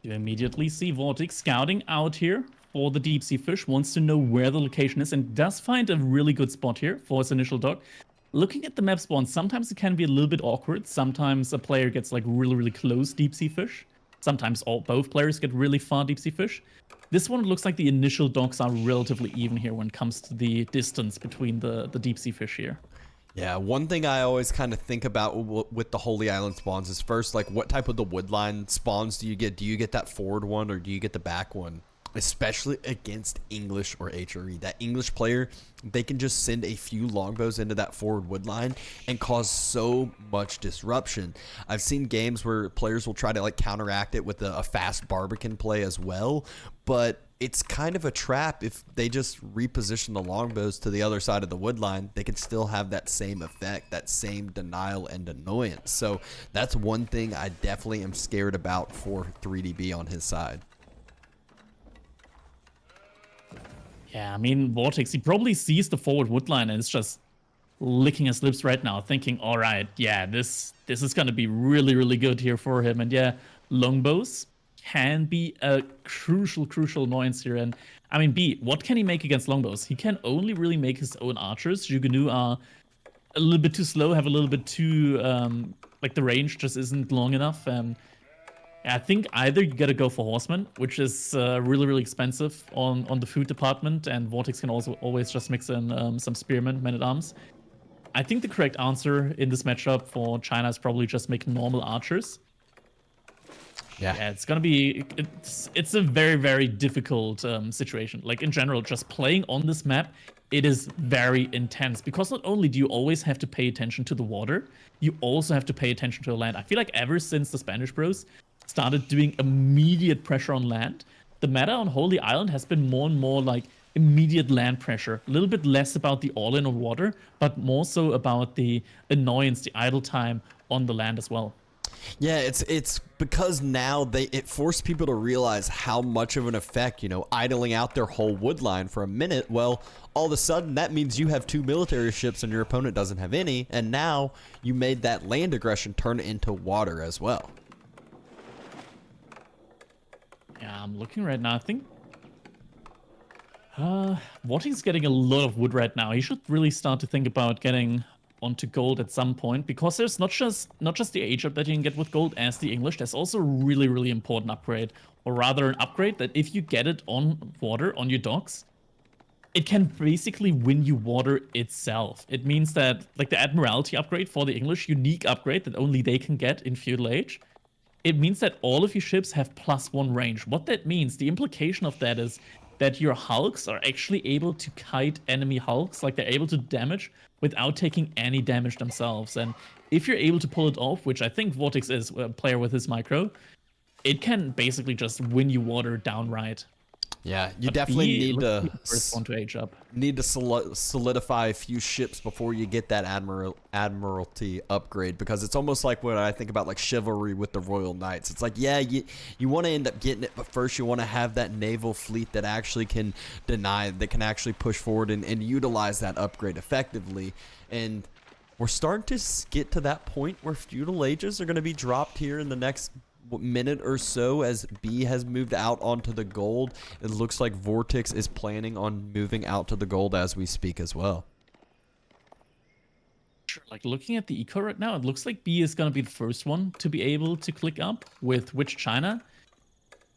You immediately see VortiX scouting out here for the deep sea fish, wants to know where the location is, and does find a really good spot here for his initial dock. Looking at the map spawn, sometimes it can be a little bit awkward. Sometimes a player gets like really close deep sea fish. Sometimes both players get really far deep sea fish. This one looks like the initial docks are relatively even here when it comes to the distance between the deep sea fish here.
Yeah, one thing I always kind of think about with the Holy Island spawns is first, like, what type of the woodline spawns do you get? Do you get that forward one or do you get the back one? Especially against English or HRE. That English player, they can just send a few longbows into that forward wood line and cause so much disruption. I've seen games where players will try to like counteract it with a fast Barbican play as well, but it's kind of a trap. If they just reposition the longbows to the other side of the wood line, they can still have that same effect, that same denial and annoyance. So that's one thing I definitely am scared about for 3DB on his side.
Yeah, I mean, VortiX, he probably sees the forward wood line and is just licking his lips right now, thinking, all right, yeah, this is going to be really good here for him. And yeah, longbows can be a crucial annoyance here. And I mean, B, what can he make against longbows? He can only really make his own archers. Jugunu are a little bit too slow, have a little bit too, like the range just isn't long enough. And I think either you gotta go for horsemen, which is really expensive on the food department, and VortiX can also always just mix in some spearmen, men-at-arms. I think the correct answer in this matchup for China is probably just make normal archers. Yeah, it's gonna be it's a very, very difficult situation. Like in general, just playing on this map, it is very intense because not only do you always have to pay attention to the water, you also have to pay attention to the land. I feel like ever since the Spanish Bros started doing immediate pressure on land, the meta on Holy Island has been more and more like immediate land pressure, a little bit less about the all-in on water, but more so about the annoyance, the idle time on the land as well.
Yeah, it's because now it forced people to realize how much of an effect, you know, idling out their whole wood line for a minute. Well, all of a sudden that means you have 2 military ships and your opponent doesn't have any, and now you made that land aggression turn into water as well.
Yeah, I'm looking right now. I think VortiX getting a lot of wood right now. He should really start to think about getting onto gold at some point, because there's not just the age up that you can get with gold as the English. There's also a really, really important upgrade, or rather an upgrade that if you get it on water on your docks, it can basically win you water itself. It means that, like the Admiralty upgrade for the English, unique upgrade that only they can get in Feudal Age, it means that all of your ships have +1 range. What that means, the implication of that is that your hulks are actually able to kite enemy hulks, like they're able to damage without taking any damage themselves. And if you're able to pull it off, which I think VortiX is a player with his micro, it can basically just win you water downright.
Yeah, you definitely need to
first one to age up.
Need to solidify a few ships before you get that Admiralty upgrade, because it's almost like when I think about like chivalry with the Royal Knights. It's like, yeah, you want to end up getting it, but first you want to have that naval fleet that actually can that can actually push forward and utilize that upgrade effectively. And we're starting to get to that point where feudal ages are going to be dropped here in the next minute or so as B has moved out onto the gold. It looks like VortiX is planning on moving out to the gold as we speak as well.
Sure, like looking at the eco right now, it looks like B is going to be the first one to be able to click up with which China.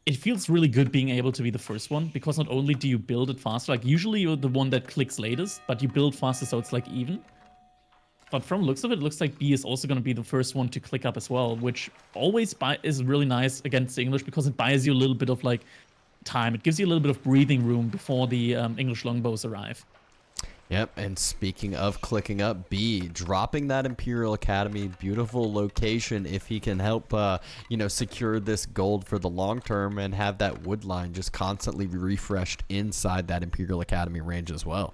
It feels really good being able to be the first one, because not only do you build it faster, like usually you're the one that clicks latest, but you build faster, so it's like even. But from looks of it, it looks like B is also going to be the first one to click up as well, which always is really nice against the English, because it buys you a little bit of like time. It gives you a little bit of breathing room before the English longbows arrive.
Yep, and speaking of clicking up, B dropping that Imperial Academy, beautiful location if he can help, secure this gold for the long term and have that wood line just constantly refreshed inside that Imperial Academy range as well.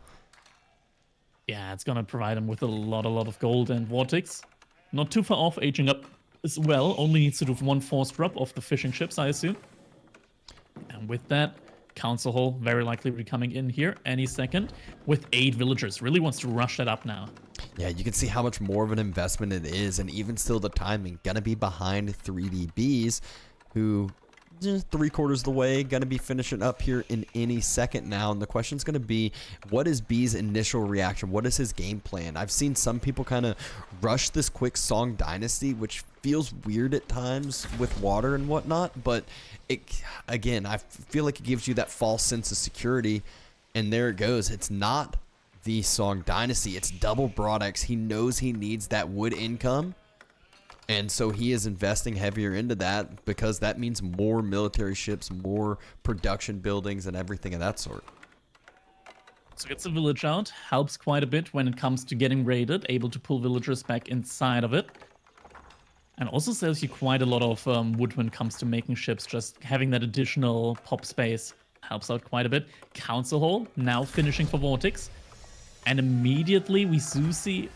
Yeah, it's going to provide him with a lot of gold, and VortiX not too far off aging up as well. Only needs to do 1 forced drop of the fishing ships, I assume. And with that, Council Hall very likely be coming in here any second with 8 villagers. Really wants to rush that up now.
Yeah, you can see how much more of an investment it is, and even still the timing. Gonna be behind 3DBs, who just 3/4 of the way, gonna be finishing up here in any second now. And the question's gonna be, what is B's initial reaction? What is his game plan? I've seen some people kind of rush this quick Song Dynasty, which feels weird at times with water and whatnot, but again, I feel like it gives you that false sense of security. And there it goes. It's not the Song Dynasty, it's double VortiX. He knows he needs that wood income, and so he is investing heavier into that, because that means more military ships, more production buildings, and everything of that sort.
So gets the village out, helps quite a bit when it comes to getting raided, able to pull villagers back inside of it. And also saves you quite a lot of wood when it comes to making ships. Just having that additional pop space helps out quite a bit. Council Hall now finishing for VortiX. And immediately we do see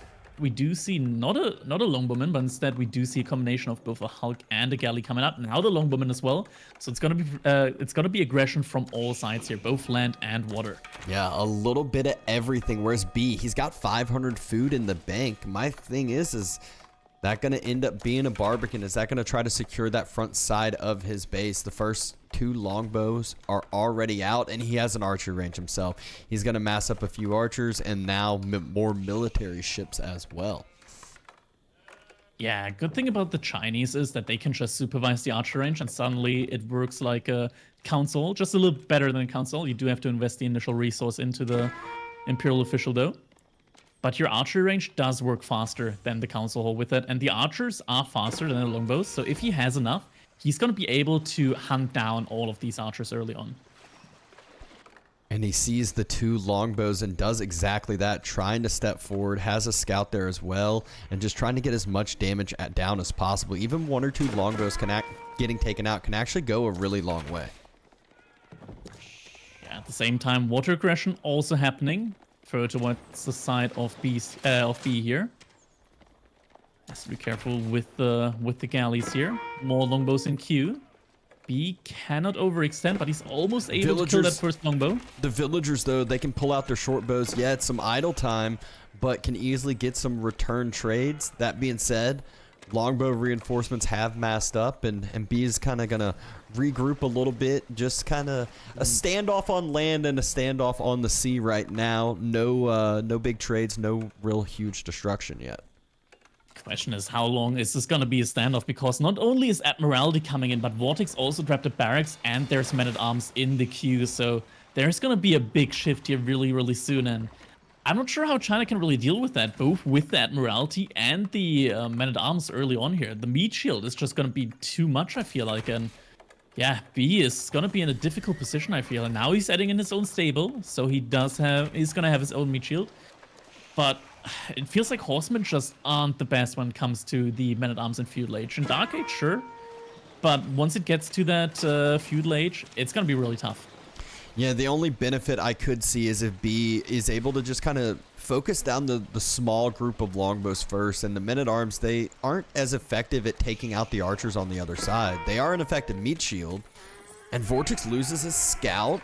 not a longbowman, but instead we do see a combination of both a Hulk and a galley coming out. Now the longbowman as well. So it's gonna be aggression from all sides here, both land and water.
Yeah, a little bit of everything. Whereas B, he's got 500 food in the bank. My thing is that going to end up being a Barbican? Is that going to try to secure that front side of his base? The first 2 longbows are already out, and he has an archer range himself. He's going to mass up a few archers and now more military ships as well.
Yeah, good thing about the Chinese is that they can just supervise the archer range, and suddenly it works like a council, just a little better than a council. You do have to invest the initial resource into the Imperial official though. But your archery range does work faster than the council hall with it, and the archers are faster than the longbows, so if he has enough, he's going to be able to hunt down all of these archers early on.
And he sees the 2 longbows and does exactly that, trying to step forward, has a scout there as well, and just trying to get as much damage down as possible. Even 1 or 2 longbows getting taken out can actually go a really long way.
Yeah, at the same time, water aggression also happening further towards the side of B here. Has to be careful with the galleys here. More longbows in queue. B cannot overextend, but he's almost able to kill that first longbow.
The villagers, though, they can pull out their short bows. Yeah, it's some idle time, but can easily get some return trades. That being said, longbow reinforcements have massed up, and B is kind of going to regroup a little bit. Just kind of a standoff on land and a standoff on the sea right now. No big trades, no real huge destruction yet.
Question is, how long is this going to be a standoff? Because not only is Admiralty coming in, but VortiX also grabbed the barracks, and there's men-at-arms in the queue, so there's going to be a big shift here really, really soon, and I'm not sure how China can really deal with that, both with the Admiralty and the men-at-arms early on here. The meat shield is just going to be too much, I feel like, and yeah, B is going to be in a difficult position, I feel, and now he's adding in his own stable, so he's going to have his own meat shield, but it feels like horsemen just aren't the best when it comes to the men-at-arms and feudal age. In Dark Age, sure, but once it gets to that feudal age, it's going to be really tough.
Yeah, the only benefit I could see is if B is able to just kind of focus down the small group of longbows first, and the men-at-arms, they aren't as effective at taking out the archers on the other side. They are an effective meat shield, and VortiX loses his scout.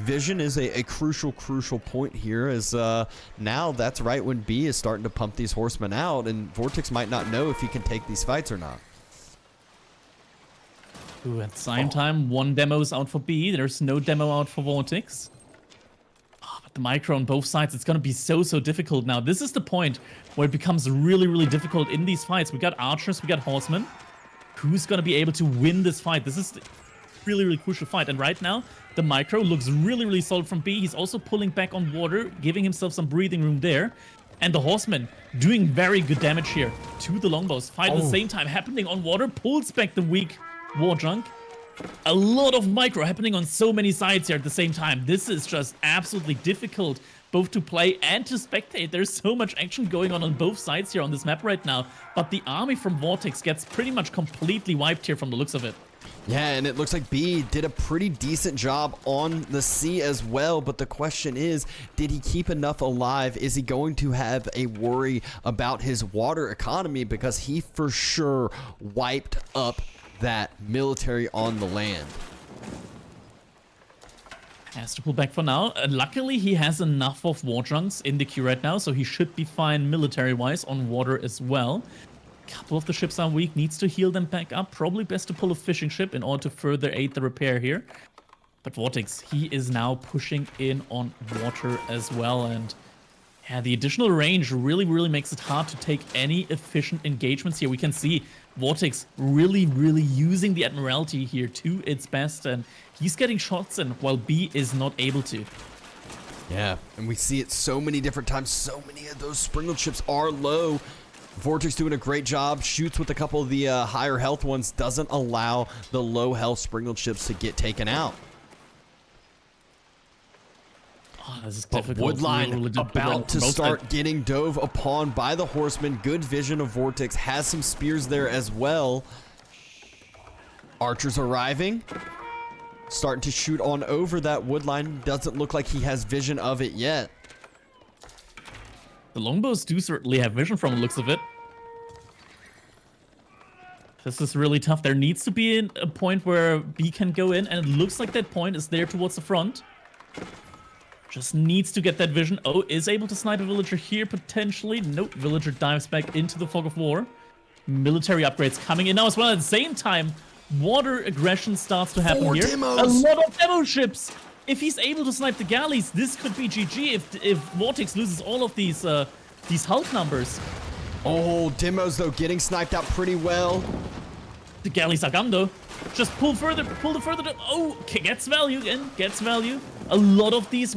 Vision is a crucial point here, as now that's right when B is starting to pump these horsemen out, and VortiX might not know if he can take these fights or not.
Ooh, at the same time, 1 demo is out for B. There's no demo out for VortiX. Oh, but the micro on both sides, it's going to be so difficult now. This is the point where it becomes really difficult in these fights. We got archers, we got horsemen. Who's going to be able to win this fight? This is really crucial fight, and right now the micro looks really solid from B. He's also pulling back on water, giving himself some breathing room there, and the horseman doing very good damage here to the longbows. Fight at the same time happening on water, pulls back the weak war junk. A lot of micro happening on so many sides here at the same time. This is just absolutely difficult both to play and to spectate. There's so much action going on both sides here on this map right now, but the army from VortiX gets pretty much completely wiped here from the looks of it.
Yeah, and it looks like B did a pretty decent job on the sea as well, but the question is, did he keep enough alive? Is he going to have a worry about his water economy, because he for sure wiped up that military on the land?
Has to pull back for now. Luckily, he has enough of war junks in the queue right now, so he should be fine military-wise on water as well. Couple of the ships are weak, needs to heal them back up. Probably best to pull a fishing ship in order to further aid the repair here. But VortiX, he is now pushing in on water as well, and yeah, the additional range really makes it hard to take any efficient engagements here. We can see VortiX really using the Admiralty here to its best, and he's getting shots in while B is not able to.
Yeah, and we see it so many different times. So many of those sprinkled ships are low. VortiX doing a great job, shoots with a couple of the higher health ones, doesn't allow the low health sprinkled ships to get taken out.
Oh, this is
but
difficult.
Woodline about to start getting dove upon by the horsemen. Good vision of VortiX, has some spears there as well. Archers arriving, starting to shoot on over that woodline. Doesn't look like he has vision of it yet.
The longbows do certainly have vision from the looks of it. This is really tough. There needs to be a point where B can go in, and it looks like that point is there towards the front. Just needs to get that vision. Oh, is able to snipe a villager here, potentially. Nope, villager dives back into the fog of war. Military upgrades coming in now as well. At the same time, water aggression starts to happen here.
Demos.
A lot of demo ships. If he's able to snipe the galleys, this could be GG if VortiX loses all of these Hulk numbers.
Oh, demos though getting sniped out pretty well.
The galleys are gone though. Just pull it further. Oh, gets value again. Gets value. A lot of these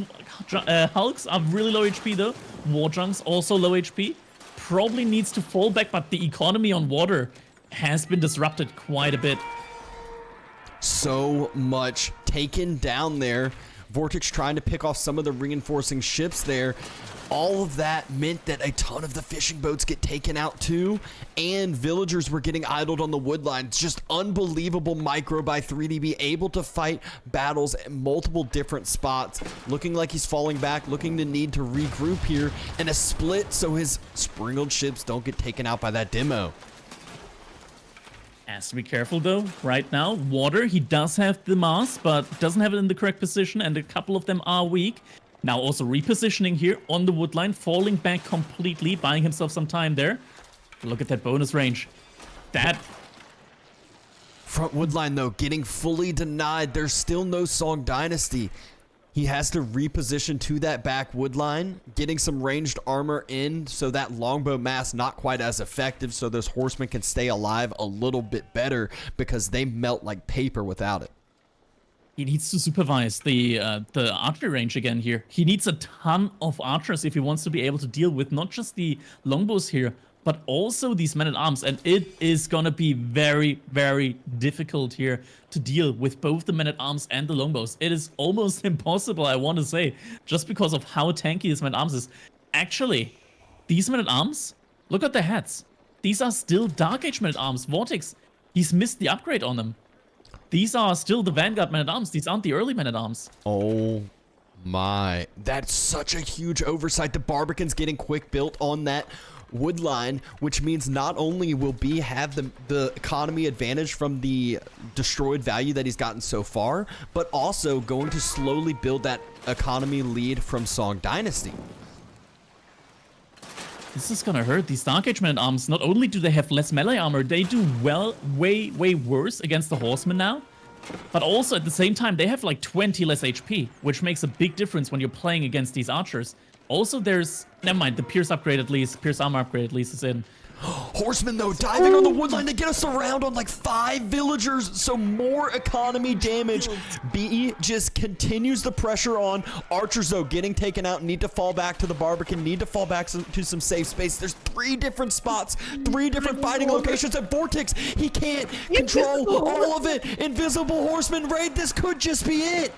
Hulks are really low HP though. War Junks also low HP. Probably needs to fall back, but the economy on water has been disrupted quite a bit.
So much taken down there. VortiX trying to pick off some of the reinforcing ships there. All of that meant that a ton of the fishing boats get taken out too, and villagers were getting idled on the wood lines. Just unbelievable micro by 3DB, able to fight battles at multiple different spots. Looking like he's falling back, looking to need to regroup here, and a split so his sprinkled ships don't get taken out by that demo.
Has to be careful though. Right now, water, he does have the mass, but doesn't have it in the correct position, and a couple of them are weak. Now also repositioning here on the wood line, falling back completely, buying himself some time there. Look at that bonus range. That
front wood line though, getting fully denied. There's still no Song Dynasty. He has to reposition to that back wood line, getting some ranged armor in so that longbow mass not quite as effective, so those horsemen can stay alive a little bit better because they melt like paper without it.
He needs to supervise the archery range again here. He needs a ton of archers if he wants to be able to deal with not just the longbows here, but also these men-at-arms. And it is going to be very, very difficult here to deal with both the men-at-arms and the longbows. It is almost impossible, I want to say, just because of how tanky this men-at-arms is. Actually, these men-at-arms, look at their heads. These are still Dark Age men-at-arms. VortiX, he's missed the upgrade on them. These are still the Vanguard men-at-arms. These aren't the early men-at-arms.
Oh my. That's such a huge oversight. The Barbican's getting quick built on that wood line, which means not only will B have the economy advantage from the destroyed value that he's gotten so far, but also going to slowly build that economy lead from Song Dynasty.
This is gonna hurt these Dark Age men-at-arms. Not only do they have less melee armor, they do way worse against the horsemen now. But also at the same time, they have like 20 less HP, which makes a big difference when you're playing against these archers. Also, there's... Never mind, the Pierce upgrade at least. Pierce armor upgrade at least is in.
Horsemen, though, diving on the woodline to get us around on like 5 villagers, so more economy damage. BE just continues the pressure on. Archers, though, getting taken out, need to fall back to the Barbican, need to fall back to some safe space. There's 3 different spots, 3 different fighting locations at VortiX. He can't control all of it. Invisible Horseman raid, this could just be it.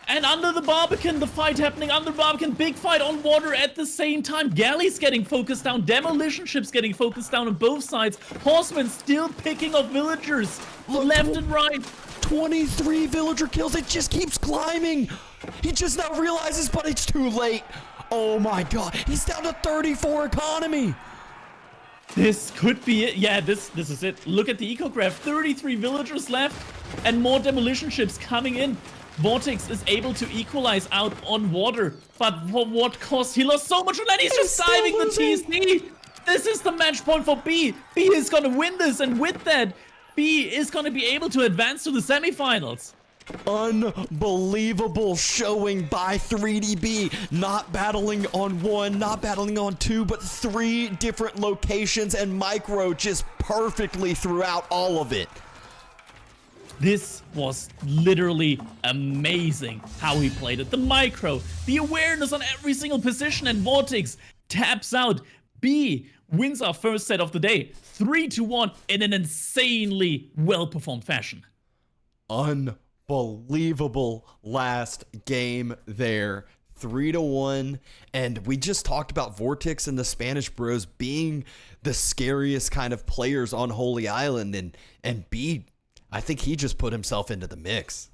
And under the Barbican, the fight happening under the Barbican, big fight on water at the same time. Galleys getting focused down, demolition ships getting focused down on both sides. Horsemen still picking off villagers left and right.
23 villager kills, it just keeps climbing. He just now realizes, but it's too late. Oh my god, he's down to 34 economy.
This could be it. Yeah, this is it. Look at the eco-graph, 33 villagers left and more demolition ships coming in. VortiX is able to equalize out on water, but for what cost? He lost so much on that. He's just diving the TC. This is the match point for B. B is going to win this, and with that, B is going to be able to advance to the semifinals.
Unbelievable showing by 3DB. Not battling on 1, not battling on 2, but 3 different locations, and Micro just perfectly throughout all of it.
This was literally amazing how he played it. The micro, the awareness on every single position, and VortiX taps out. B wins our first set of the day, 3-1 in an insanely well-performed fashion.
Unbelievable last game there. 3-1, and we just talked about VortiX and the Spanish Bros being the scariest kind of players on Holy Island, and B, I think he just put himself into the mix.